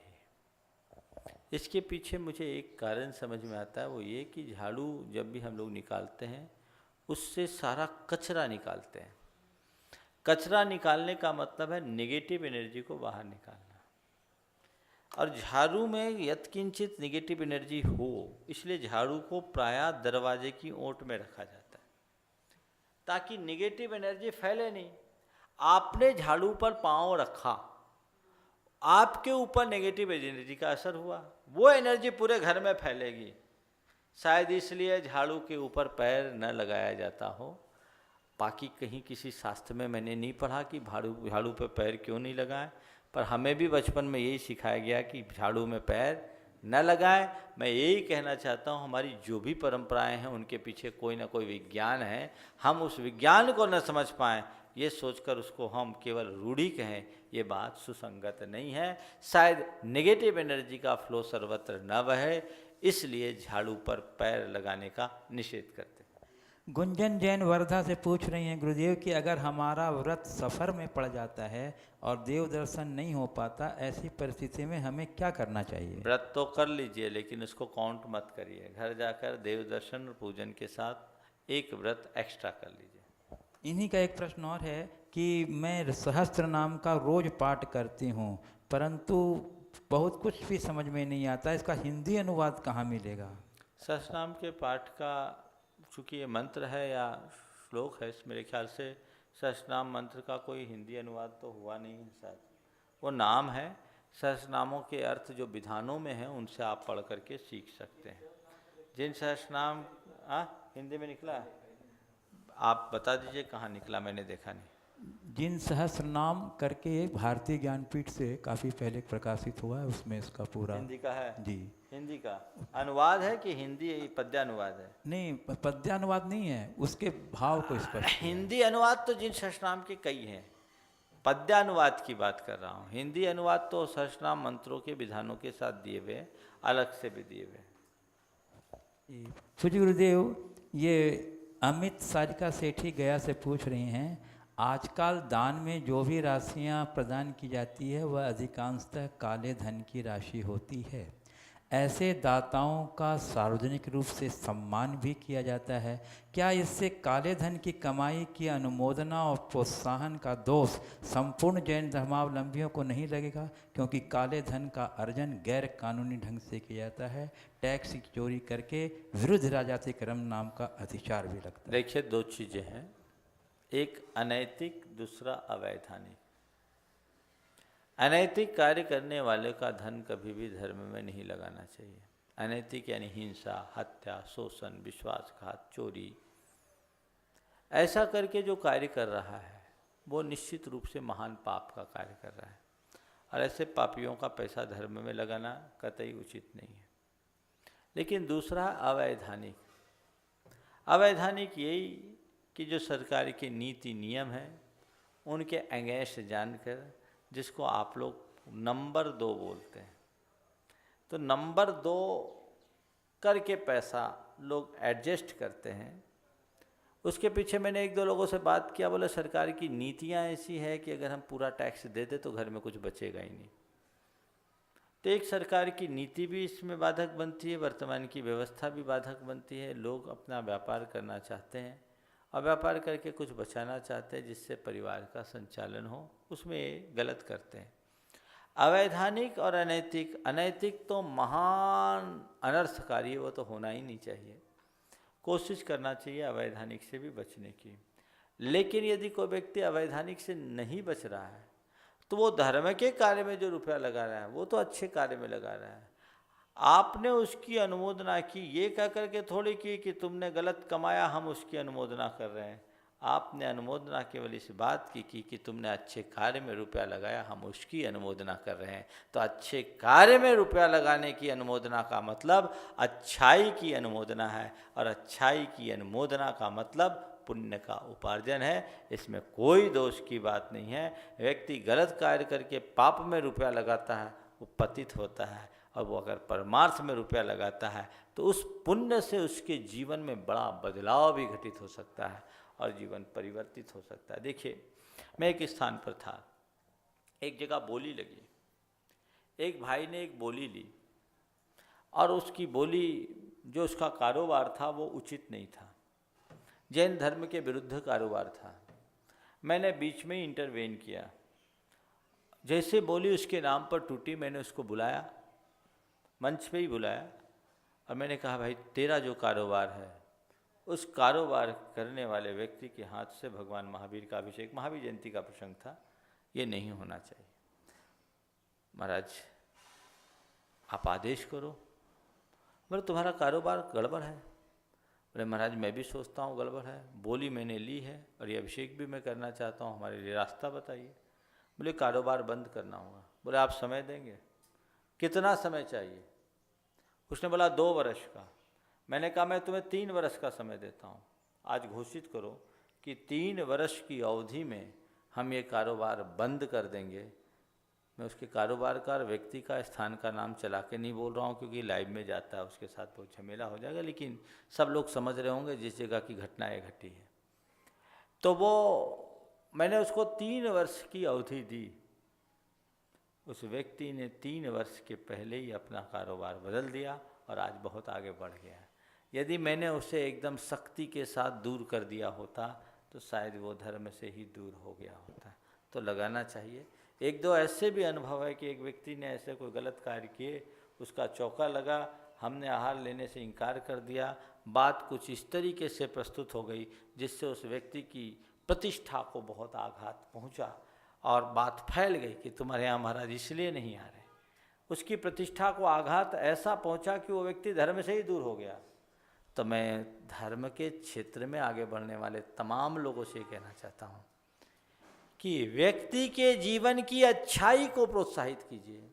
इसके पीछे मुझे एक कारण समझ में आता है, वो ये कि झाड़ू जब भी हम लोग निकालते हैं उससे सारा कचरा निकालते हैं। कचरा निकालने का मतलब है नेगेटिव एनर्जी को बाहर निकालना, और झाड़ू में यत्किंचित नेगेटिव एनर्जी हो इसलिए झाड़ू को प्रायः दरवाजे की ओट में रखा जाता है ताकि नेगेटिव एनर्जी फैले नहीं। आपने झाड़ू पर पांव रखा, आपके ऊपर नेगेटिव एनर्जी का असर हुआ, वो एनर्जी पूरे घर में फैलेगी। शायद इसलिए झाड़ू के ऊपर पैर न लगाया जाता हो। बाकी कहीं किसी शास्त्र में मैंने नहीं पढ़ा कि झाड़ू पे पैर क्यों नहीं लगाएं, पर हमें भी बचपन में यही सिखाया गया कि झाड़ू में पैर न लगाएं। मैं यही कहना चाहता हूं, हमारी जो भी परंपराएं हैं उनके पीछे कोई ना कोई विज्ञान है। हम उस विज्ञान को न समझ पाएं ये सोचकर उसको हम केवल रूढ़ी कहें, ये बात सुसंगत नहीं है। शायद नेगेटिव एनर्जी का फ्लो सर्वत्र न बहे, इसलिए झाड़ू पर पैर लगाने का निषेध करते हैं। गुंजन जैन वर्धा से पूछ रही हैं गुरुदेव कि अगर हमारा व्रत सफ़र में पड़ जाता है और देव दर्शन नहीं हो पाता, ऐसी परिस्थिति में हमें क्या करना चाहिए। व्रत तो कर लीजिए लेकिन उसको काउंट मत करिए। घर जाकर देव दर्शन और पूजन के साथ एक व्रत एक्स्ट्रा कर लीजिए। इन्हीं का एक प्रश्न और है कि मैं सहस्त्र नाम का रोज पाठ करती हूँ, परंतु बहुत कुछ भी समझ में नहीं आता, इसका हिंदी अनुवाद कहाँ मिलेगा? सहस्रनाम के पाठ का, चूँकि ये मंत्र है या श्लोक है, मेरे ख्याल से सहस्रनाम मंत्र का कोई हिंदी अनुवाद तो हुआ नहीं है शायद। वो नाम है, सहस्रनामों के अर्थ जो विधानों में हैं उनसे आप पढ़ करके सीख सकते हैं। जिन सहस्रनाम हिंदी में निकला है, आप बता दीजिए कहाँ निकला, मैंने देखा नहीं। जिन सहस्त्र नाम करके भारतीय ज्ञानपीठ से काफ़ी पहले प्रकाशित हुआ है, उसमें इसका पूरा हिंदी का है? जी। हिंदी का अनुवाद है कि हिंदी पद्यानुवाद है? नहीं, पद्यानुवाद नहीं है, उसके भाव को स्पष्ट। हिंदी अनुवाद तो जिन सहस्रनाम के कई हैं, पद्यानुवाद की बात कर रहा हूँ। हिंदी अनुवाद तो सहस्रनाम मंत्रों के विधानों के साथ दिए हुए, अलग से भी दिए हुए। पूज्य गुरुदेव, ये अमित सारिका सेठी गया से पूछ रही हैं, आजकल दान में जो भी राशियां प्रदान की जाती है वह अधिकांशतः काले धन की राशि होती है। ऐसे दाताओं का सार्वजनिक रूप से सम्मान भी किया जाता है। क्या इससे काले धन की कमाई की अनुमोदना और प्रोत्साहन का दोष संपूर्ण जैन धर्मावलंबियों को नहीं लगेगा? क्योंकि काले धन का अर्जन गैर कानूनी ढंग से किया जाता है, टैक्स की चोरी करके विरुद्ध राजाति क्रम नाम का अधिकार भी लगता है। देखिए, दो चीज़ें हैं, एक अनैतिक, दूसरा अवैधानिक। अनैतिक कार्य करने वाले का धन कभी भी धर्म में नहीं लगाना चाहिए। अनैतिक यानी हिंसा, हत्या, शोषण, विश्वासघात, चोरी, ऐसा करके जो कार्य कर रहा है वो निश्चित रूप से महान पाप का कार्य कर रहा है, और ऐसे पापियों का पैसा धर्म में लगाना कतई उचित नहीं है। लेकिन दूसरा अवैधानिक। अवैधानिक यही कि जो सरकार के नीति नियम हैं उनके अगेंस्ट जानकर, जिसको आप लोग नंबर 2 बोलते हैं, तो नंबर 2 करके पैसा लोग एडजस्ट करते हैं। उसके पीछे मैंने 1-2 लोगों से बात किया, बोले सरकार की नीतियां ऐसी है कि अगर हम पूरा टैक्स दे दें तो घर में कुछ बचेगा ही नहीं। तो एक सरकार की नीति भी इसमें बाधक बनती है, वर्तमान की व्यवस्था भी बाधक बनती है। लोग अपना व्यापार करना चाहते हैं और व्यापार करके कुछ बचाना चाहते हैं जिससे परिवार का संचालन हो, उसमें गलत करते हैं। अवैधानिक और अनैतिक, अनैतिक तो महान अनर्थकारी है, वो तो होना ही नहीं चाहिए। कोशिश करना चाहिए अवैधानिक से भी बचने की। लेकिन यदि कोई व्यक्ति अवैधानिक से नहीं बच रहा है तो वो धर्म के कार्य में जो रुपया लगा रहा है वो तो अच्छे कार्य में लगा रहा है। आपने उसकी अनुमोदना की, ये कह करके थोड़ी की कि तुमने गलत कमाया हम उसकी अनुमोदना कर रहे हैं। आपने अनुमोदना केवल इस बात की कि तुमने अच्छे कार्य में रुपया लगाया, हम उसकी अनुमोदना कर रहे हैं। तो अच्छे कार्य में रुपया लगाने की अनुमोदना का मतलब अच्छाई की अनुमोदना है, और अच्छाई की अनुमोदना का मतलब पुण्य का उपार्जन है। इसमें कोई दोष की बात नहीं है। व्यक्ति गलत कार्य करके पाप में रुपया लगाता है, वो पतित होता है, और वो अगर परमार्थ में रुपया लगाता है तो उस पुण्य से उसके जीवन में बड़ा बदलाव भी घटित हो सकता है और जीवन परिवर्तित हो सकता है। देखिए, मैं एक स्थान पर था, एक जगह बोली लगी, एक भाई ने एक बोली ली और उसकी बोली, जो उसका कारोबार था वो उचित नहीं था, जैन धर्म के विरुद्ध कारोबार था। मैंने बीच में इंटरवेन किया। जैसे बोली उसके नाम पर टूटी, मैंने उसको बुलाया, मंच पे ही बुलाया, और मैंने कहा भाई तेरा जो कारोबार है उस कारोबार करने वाले व्यक्ति के हाथ से भगवान महावीर का अभिषेक, महावीर जयंती का प्रसंग था, ये नहीं होना चाहिए। महाराज आप आदेश करो। बोले तुम्हारा कारोबार गड़बड़ है। बोले महाराज मैं भी सोचता हूँ गड़बड़ है, बोली मैंने ली है और ये अभिषेक भी मैं करना चाहता हूँ, हमारे लिए रास्ता बताइए। बोले कारोबार बंद करना होगा। बोले आप समय देंगे? कितना समय चाहिए? उसने बोला 2 वर्ष का। मैंने कहा मैं तुम्हें 3 वर्ष का समय देता हूँ। आज घोषित करो कि 3 वर्ष की अवधि में हम ये कारोबार बंद कर देंगे। मैं उसके कारोबार का, व्यक्ति का, स्थान का नाम चला के नहीं बोल रहा हूँ क्योंकि लाइव में जाता है, उसके साथ बहुत झमेला हो जाएगा, लेकिन सब लोग समझ रहे होंगे जिस जगह की घटना ये घटी है। तो वो मैंने उसको 3 वर्ष की अवधि दी। उस व्यक्ति ने 3 वर्ष के पहले ही अपना कारोबार बदल दिया और आज बहुत आगे बढ़ गया है। यदि मैंने उसे एकदम सख्ती के साथ दूर कर दिया होता तो शायद वो धर्म से ही दूर हो गया होता। तो लगाना चाहिए। एक दो ऐसे भी अनुभव है कि एक व्यक्ति ने ऐसे कोई गलत कार्य किए, उसका चौका लगा, हमने आहार लेने से इनकार कर दिया, बात कुछ इस तरीके से प्रस्तुत हो गई जिससे उस व्यक्ति की प्रतिष्ठा को बहुत आघात पहुंचा और बात फैल गई कि तुम्हारे यहाँ महाराज इसलिए नहीं आ रहे। उसकी प्रतिष्ठा को आघात ऐसा पहुंचा कि वो व्यक्ति धर्म से ही दूर हो गया। तो मैं धर्म के क्षेत्र में आगे बढ़ने वाले तमाम लोगों से कहना चाहता हूँ कि व्यक्ति के जीवन की अच्छाई को प्रोत्साहित कीजिए।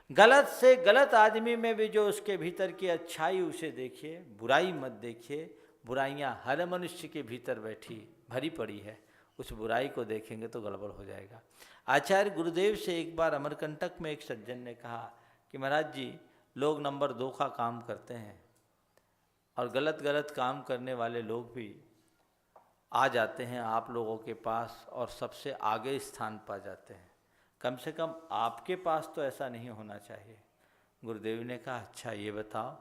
गलत से गलत आदमी में भी जो उसके भीतर की अच्छाई उसे देखिए, बुराई मत देखिए। बुराइयां हर मनुष्य के भीतर बैठी भरी पड़ी है, उस बुराई को देखेंगे तो गड़बड़ हो जाएगा। आचार्य गुरुदेव से एक बार अमरकंटक में एक सज्जन ने कहा कि महाराज जी, लोग नंबर 2 का काम करते हैं और गलत गलत काम करने वाले लोग भी आ जाते हैं आप लोगों के पास और सबसे आगे स्थान पा जाते हैं। कम से कम आपके पास तो ऐसा नहीं होना चाहिए। गुरुदेव ने कहा, अच्छा ये बताओ,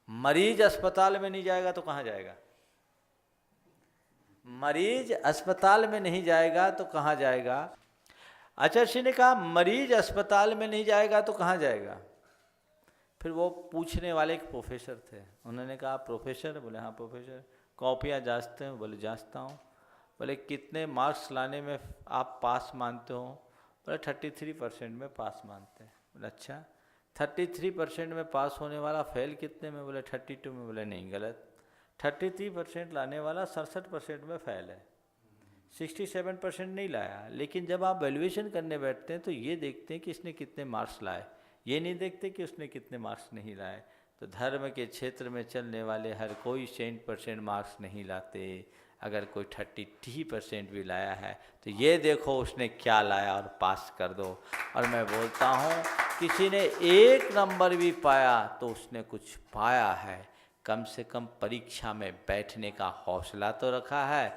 मरीज अस्पताल में नहीं जाएगा तो कहाँ जाएगा? मरीज अस्पताल में नहीं जाएगा तो कहाँ जाएगा? आचार्य ने कहा, मरीज अस्पताल में नहीं जाएगा तो कहाँ जाएगा? फिर वो पूछने वाले एक प्रोफेसर थे, उन्होंने कहा, प्रोफेसर? बोले हाँ प्रोफेसर। कॉपियाँ जांचते हैं? बोले जांचता हूँ। बोले कितने मार्क्स लाने में आप पास मानते हो? बोले 33% में पास मानते हैं। बोले अच्छा, 33% में पास होने वाला फेल कितने में? बोले 32 में। बोले नहीं, गलत। 33% लाने वाला 67% में फेल है, 67% नहीं लाया। लेकिन जब आप वैल्यूएशन करने बैठते हैं तो ये देखते हैं कि इसने कितने मार्क्स लाए, ये नहीं देखते कि उसने कितने मार्क्स नहीं लाए। तो धर्म के क्षेत्र में चलने वाले हर कोई 100% मार्क्स नहीं लाते। अगर कोई 33% भी लाया है तो ये देखो उसने क्या लाया और पास कर दो। और मैं बोलता हूँ, किसी ने 1 नंबर भी पाया तो उसने कुछ पाया है। कम से कम परीक्षा में बैठने का हौसला तो रखा है।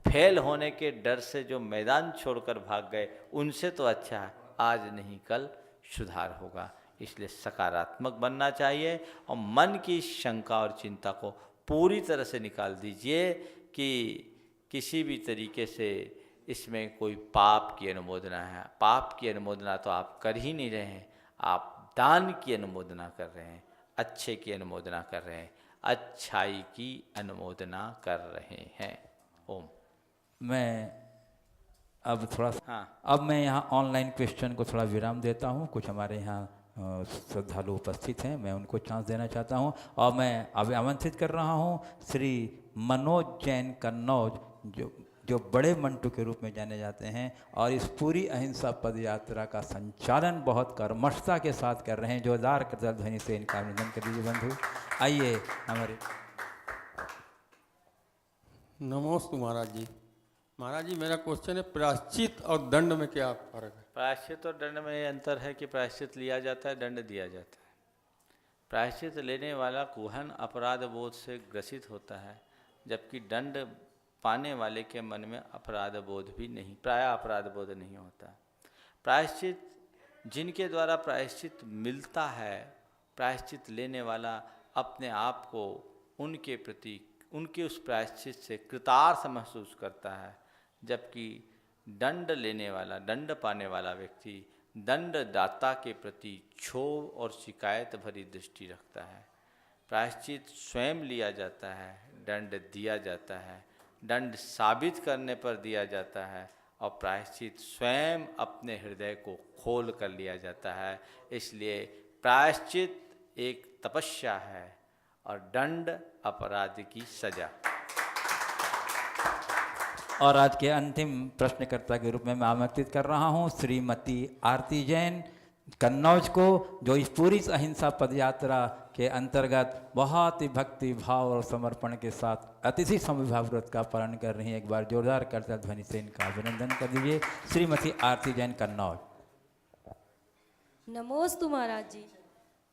फेल होने के डर से जो मैदान छोड़कर भाग गए, उनसे तो अच्छा है आज नहीं कल सुधार होगा। इसलिए सकारात्मक बनना चाहिए और मन की शंका और चिंता को पूरी तरह से निकाल दीजिए कि किसी भी तरीके से इसमें कोई पाप की अनुमोदना है। पाप की अनुमोदना तो आप कर ही नहीं रहे हैं, आप दान की अनुमोदना कर रहे हैं, अच्छे की अनुमोदना कर रहे हैं, अच्छाई की अनुमोदना कर रहे हैं। ओम। मैं अब थोड़ा हाँ। अब मैं यहाँ ऑनलाइन क्वेश्चन को थोड़ा विराम देता हूँ। कुछ हमारे यहाँ श्रद्धालु उपस्थित हैं, मैं उनको चांस देना चाहता हूँ। और मैं अभी आमंत्रित कर रहा हूँ श्री मनोज जैन कन्नौज, जो बड़े मंटू के रूप में जाने जाते हैं और इस पूरी अहिंसा पद यात्रा का संचालन बहुत कर्मठता के साथ कर रहे हैं। जोरदार करताल ध्वनि से इनका अभिनंदन कर दीजिए बंधु। आइए हमारे। नमोस्तु महाराज जी। महाराज जी, मेरा क्वेश्चन है, प्रायश्चित और दंड में क्या फर्क है? प्रायश्चित और दंड में ये अंतर है कि प्रायश्चित लिया जाता है, दंड दिया जाता है। प्रायश्चित लेने वाला गहन अपराध बोध से ग्रसित होता है, जबकि दंड पाने वाले के मन में अपराध बोध भी नहीं, प्रायः अपराध बोध नहीं होता। प्रायश्चित जिनके द्वारा प्रायश्चित मिलता है, प्रायश्चित लेने वाला अपने आप को उनके प्रति, उनके उस प्रायश्चित से कृतार्थ महसूस करता है, जबकि दंड लेने वाला, दंड पाने वाला व्यक्ति दंडदाता के प्रति क्षोभ और शिकायत भरी दृष्टि रखता है। प्रायश्चित स्वयं लिया जाता है, दंड दिया जाता है, दंड साबित करने पर दिया जाता है और प्रायश्चित स्वयं अपने हृदय को खोल कर लिया जाता है। इसलिए प्रायश्चित एक तपस्या है और दंड अपराध की सजा। और आज के अंतिम प्रश्नकर्ता के रूप में मैं आमंत्रित कर रहा हूं श्रीमती आरती जैन कन्नौज को, जो इस पूरी अहिंसा पदयात्रा के अंतर्गत बहुत ही भक्ति भाव और समर्पण के साथ अतिथि समविभाव व्रत का पालन कर रही हैं। एक बार जोरदार करताल ध्वनि से इनका अभिनंदन कर दीजिए। श्रीमती आरती जैन कन्नौज। नमोस्तु महाराज जी।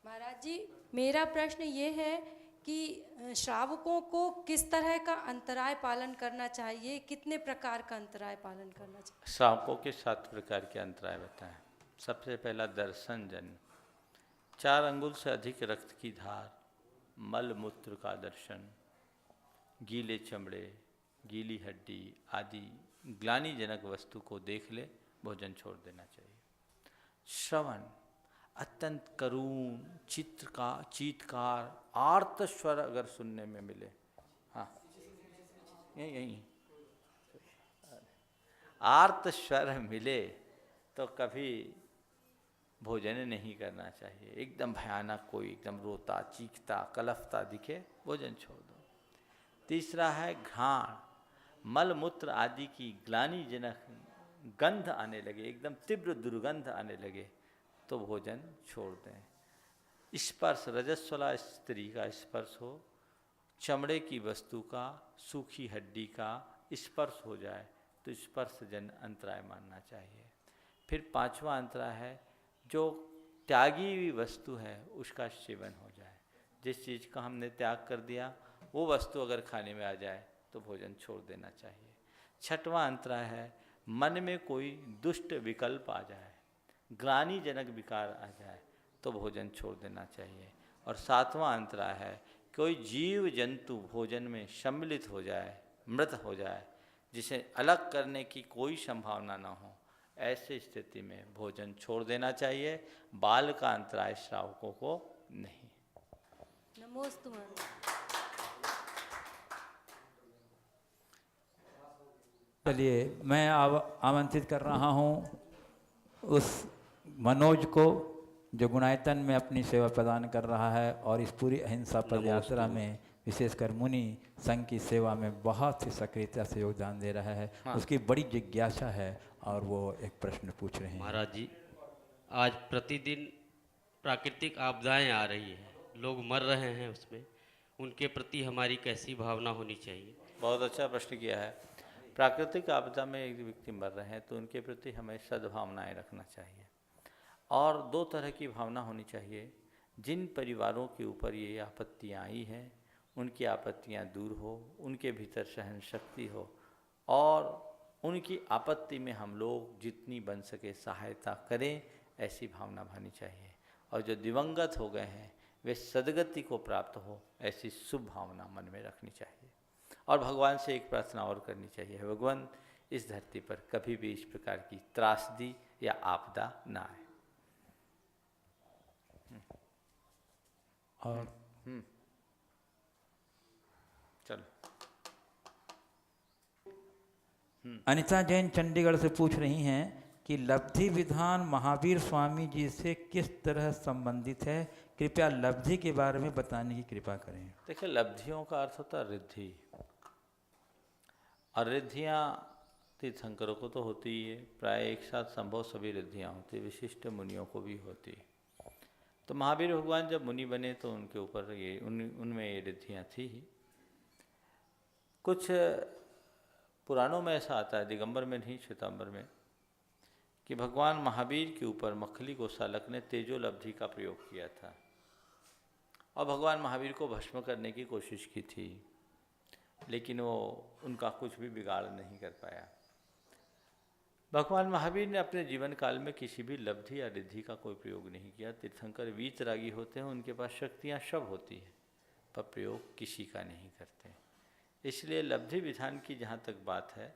महाराज जी, मेरा प्रश्न ये है कि श्रावकों को किस तरह का अंतराय पालन करना चाहिए, कितने प्रकार का अंतराय पालन करना चाहिए? श्रावकों के 7 प्रकार के अंतराय बताएं। सबसे पहला दर्शन जन्य, 4 अंगुल से अधिक रक्त की धार, मल मूत्र का दर्शन, गीले चमड़े, गीली हड्डी आदि ग्लानिजनक वस्तु को देख ले, भोजन छोड़ देना चाहिए। श्रवण, अत्यंत करुण चीत्कार आर्त स्वर अगर सुनने में मिले, हाँ यही आर्त स्वर मिले तो कभी भोजन नहीं करना चाहिए। एकदम भयानक कोई एकदम रोता चीखता कलफता दिखे, भोजन छोड़ दो। तीसरा है घ्राण, मल मूत्र आदि की ग्लानिजनक गंध आने लगे, एकदम तीव्र दुर्गंध आने लगे तो भोजन छोड़ दें। स्पर्श, रजस्वला स्त्री का स्पर्श हो, चमड़े की वस्तु का, सूखी हड्डी का स्पर्श हो जाए तो स्पर्श जन अंतराय मानना चाहिए। फिर पांचवा अंतराय है जो त्यागी हुई वस्तु है उसका सेवन हो जाए। जिस चीज़ का हमने त्याग कर दिया वो वस्तु अगर खाने में आ जाए तो भोजन छोड़ देना चाहिए। छठवां अंतराय है मन में कोई दुष्ट विकल्प आ जाए, ग्लानिजनक विकार आ जाए तो भोजन छोड़ देना चाहिए। और सातवां अंतराय है कोई जीव जंतु भोजन में सम्मिलित हो जाए, मृत हो जाए, जिसे अलग करने की कोई संभावना न हो, ऐसे स्थिति में भोजन छोड़ देना चाहिए। बाल का अंतराय श्रावकों को नहीं। नमोस्तु महाराज। चलिए मैं आमंत्रित कर रहा हूँ उस मनोज को जो गुणायतन में अपनी सेवा प्रदान कर रहा है और इस पूरी अहिंसा पद यात्रा में विशेषकर मुनि संघ की सेवा में बहुत ही सक्रियता से योगदान दे रहा है। हाँ। उसकी बड़ी जिज्ञासा है और वो एक प्रश्न पूछ रहे हैं। महाराज जी, आज प्रतिदिन प्राकृतिक आपदाएं आ रही हैं, लोग मर रहे हैं, उसमें उनके प्रति हमारी कैसी भावना होनी चाहिए? बहुत अच्छा प्रश्न किया है। प्राकृतिक आपदा में एक व्यक्ति मर रहे हैं तो उनके प्रति हमें सद्भावनाएं रखना चाहिए। और दो तरह की भावना होनी चाहिए। जिन परिवारों के ऊपर ये आपत्तियाँ आई हैं उनकी आपत्तियाँ दूर हो, उनके भीतर सहन शक्ति हो और उनकी आपत्ति में हम लोग जितनी बन सके सहायता करें, ऐसी भावना भानी चाहिए। और जो दिवंगत हो गए हैं वे सदगति को प्राप्त हो, ऐसी शुभ भावना मन में रखनी चाहिए। और भगवान से एक प्रार्थना और करनी चाहिए, भगवान इस धरती पर कभी भी इस प्रकार की त्रासदी या आपदा ना आए। और चलो। अनिता जैन चंडीगढ़ से पूछ रही हैं कि लब्धि विधान महावीर स्वामी जी से किस तरह संबंधित है, कृपया लब्धि के बारे में बताने की कृपा करें। देखिए, लब्धियों का अर्थ होता है रिद्धि, और रिद्धियाँ तीर्थंकरों को तो होती ही है, प्राय एक साथ संभव सभी रिद्धियाँ होती, विशिष्ट मुनियों को भी होती। तो महावीर भगवान जब मुनि बने तो उनके ऊपर ये उनमें ये रिद्धियाँ थी ही। कुछ पुराणों में ऐसा आता है, दिगंबर में नहीं श्वेतांबर में, कि भगवान महावीर के ऊपर मखली गोसालक ने तेजोलब्धि का प्रयोग किया था और भगवान महावीर को भस्म करने की कोशिश की थी, लेकिन वो उनका कुछ भी बिगाड़ नहीं कर पाया। भगवान महावीर ने अपने जीवन काल में किसी भी लब्धि या रिद्धि का कोई प्रयोग नहीं किया। तीर्थंकर वीतरागी होते हैं, उनके पास शक्तियाँ सब होती हैं, पर प्रयोग किसी का नहीं करते। इसलिए लब्धि विधान की जहाँ तक बात है,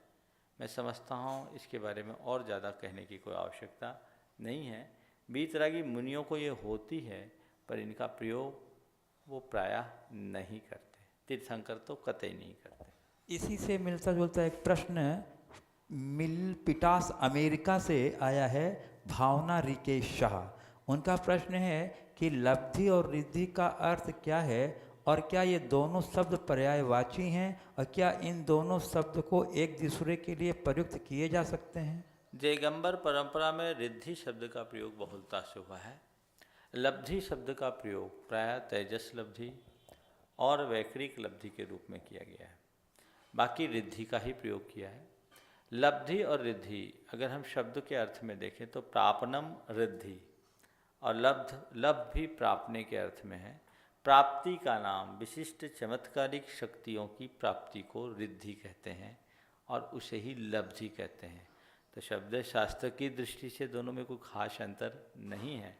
मैं समझता हूँ इसके बारे में और ज़्यादा कहने की कोई आवश्यकता नहीं है। वीतरागी मुनियों को ये होती है, पर इनका प्रयोग वो प्रायः नहीं करते। तीर्थंकर तो कतई नहीं करते। इसी से मिलता जुलता एक प्रश्न मिलपिटास अमेरिका से आया है, भावना रिकेश शाह। उनका प्रश्न है कि लब्धि और रिद्धि का अर्थ क्या है और क्या ये दोनों शब्द पर्यायवाची हैं और क्या इन दोनों शब्द को एक दूसरे के लिए प्रयुक्त किए जा सकते हैं? जयगंबर परंपरा में रिद्धि शब्द का प्रयोग बहुलता से हुआ है। लब्धि शब्द का प्रयोग प्रायः तेजस लब्धि और वैकृक लब्धि के रूप में किया गया है, बाकी रिद्धि का ही प्रयोग किया है। लब्धि और रिद्धि अगर हम शब्द के अर्थ में देखें तो प्रापनम रिद्धि, और लब्ध भी प्रापने के अर्थ में है। प्राप्ति का नाम विशिष्ट चमत्कारिक शक्तियों की प्राप्ति को रिद्धि कहते हैं और उसे ही लब्धि कहते हैं। तो शब्द शास्त्र की दृष्टि से दोनों में कोई खास अंतर नहीं है,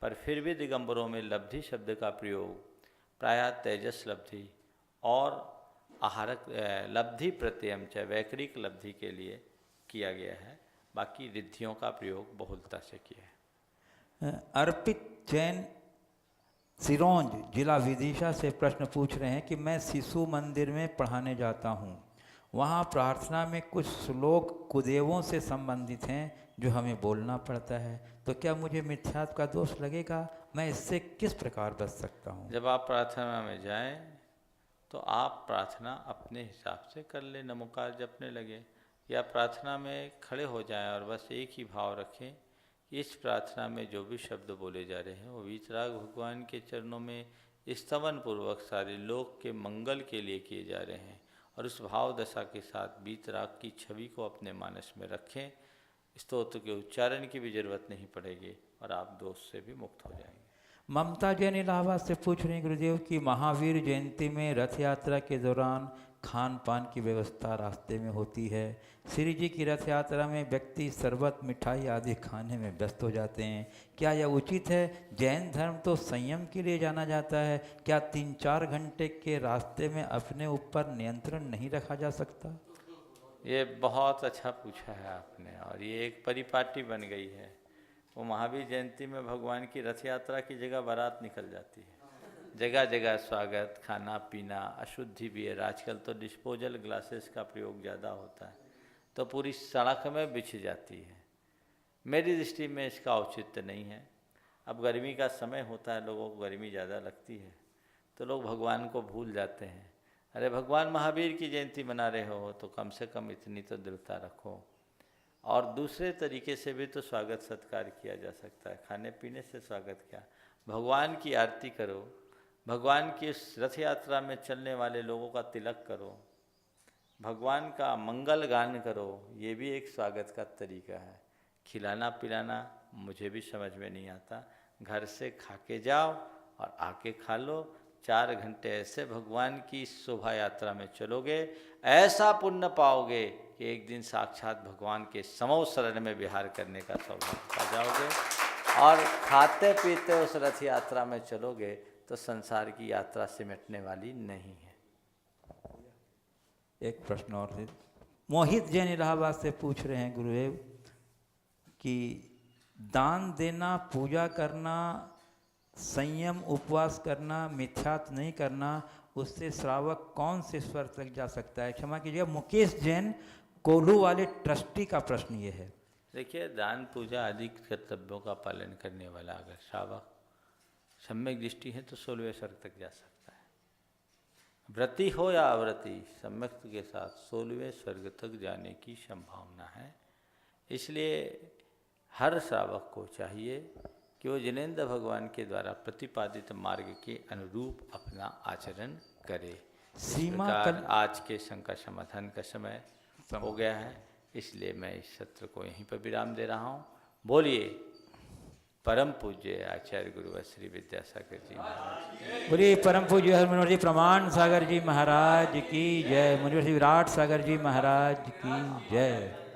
पर फिर भी दिगंबरों में लब्धि शब्द का प्रयोग प्रायः तेजस लब्धि और आहारक लब्धि प्रत्ययम च वैकरिक लब्धि के लिए किया गया है, बाकी रिद्धियों का प्रयोग बहुलता से किया है। अर्पित जैन सिरोंज जिला विदिशा से प्रश्न पूछ रहे हैं कि मैं शिशु मंदिर में पढ़ाने जाता हूँ, वहाँ प्रार्थना में कुछ श्लोक कुदेवों से संबंधित हैं जो हमें बोलना पड़ता है, तो क्या मुझे मिथ्यात्व का दोष लगेगा? मैं इससे किस प्रकार बच सकता हूँ? जब आप प्रार्थना में जाएं तो आप प्रार्थना अपने हिसाब से कर ले, नमोकार जपने लगे, या प्रार्थना में खड़े हो जाएं और बस एक ही भाव रखें। इस प्रार्थना में जो भी शब्द बोले जा रहे हैं वो वीतराग भगवान के चरणों में स्तवन पूर्वक सारे लोक के मंगल के लिए किए जा रहे हैं, और उस भाव दशा के साथ वीतराग की छवि को अपने मानस में रखें। स्तोत्र के उच्चारण की भी जरूरत नहीं पड़ेगी और आप दोष से भी मुक्त हो जाएंगे। ममता जैन इलाहाबाद से पूछ रहे हैं गुरुदेव कि महावीर जयंती में रथ यात्रा के दौरान खान पान की व्यवस्था रास्ते में होती है। श्री जी की रथ यात्रा में व्यक्ति शरबत मिठाई आदि खाने में व्यस्त हो जाते हैं, क्या यह उचित है? जैन धर्म तो संयम के लिए जाना जाता है, क्या 3-4 घंटे के रास्ते में अपने ऊपर नियंत्रण नहीं रखा जा सकता? ये बहुत अच्छा पूछा है आपने, और ये एक परिपाटी बन गई है। वो महावीर जयंती में भगवान की रथ यात्रा की जगह बारात निकल जाती है, जगह जगह स्वागत, खाना पीना, अशुद्धि भी है। आजकल तो डिस्पोजल ग्लासेस का प्रयोग ज़्यादा होता है, तो पूरी सड़क में बिछ जाती है। मेरी दृष्टि में इसका औचित्य नहीं है। अब गर्मी का समय होता है, लोगों को गर्मी ज़्यादा लगती है, तो लोग भगवान को भूल जाते हैं। अरे भगवान महावीर की जयंती मना रहे हो तो कम से कम इतनी तो दृढ़ता रखो। और दूसरे तरीके से भी तो स्वागत सत्कार किया जा सकता है, खाने पीने से स्वागत किया। भगवान की आरती करो, भगवान की उस रथ यात्रा में चलने वाले लोगों का तिलक करो, भगवान का मंगल गान करो, ये भी एक स्वागत का तरीका है। खिलाना पिलाना मुझे भी समझ में नहीं आता, घर से खा के जाओ और आके खा लो। 4 घंटे ऐसे भगवान की शोभा यात्रा में चलोगे, ऐसा पुण्य पाओगे कि एक दिन साक्षात भगवान के समो शरण में विहार करने का सौभाग्य पा जाओगे। और खाते पीते उस रथ यात्रा में चलोगे तो संसार की यात्रा सिमटने वाली नहीं है। एक प्रश्न और है, मोहित जैन इलाहाबाद से पूछ रहे हैं गुरुदेव कि दान देना, पूजा करना, संयम उपवास करना, मिथ्यात्व नहीं करना, उससे श्रावक कौन से स्वर तक जा सकता है? क्षमा कीजिए, मुकेश जैन कोल्हू वाले ट्रस्टी का प्रश्न ये है। देखिए, दान पूजा आदि कर्तव्यों का पालन करने वाला अगर श्रावक सम्यक दृष्टि है तो 16वें स्वर्ग तक जा सकता है। व्रती हो या अव्रती, सम्यक के साथ 16वें स्वर्ग तक जाने की संभावना है। इसलिए हर श्रावक को चाहिए कि वो जिनेंद्र भगवान के द्वारा प्रतिपादित मार्ग के अनुरूप अपना आचरण करे। सीमा आज के शंका समाधान का समय हो गया है, इसलिए मैं इस सत्र को यहीं पर विराम दे रहा हूँ। बोलिए परम पूज्य आचार्य गुरु श्री विद्यासागर जी महाराज। बोलिए परम पूज्य हरमनोहर जी प्रमाण सागर जी महाराज की जय। मुनिवर श्री विराट सागर जी महाराज की जय।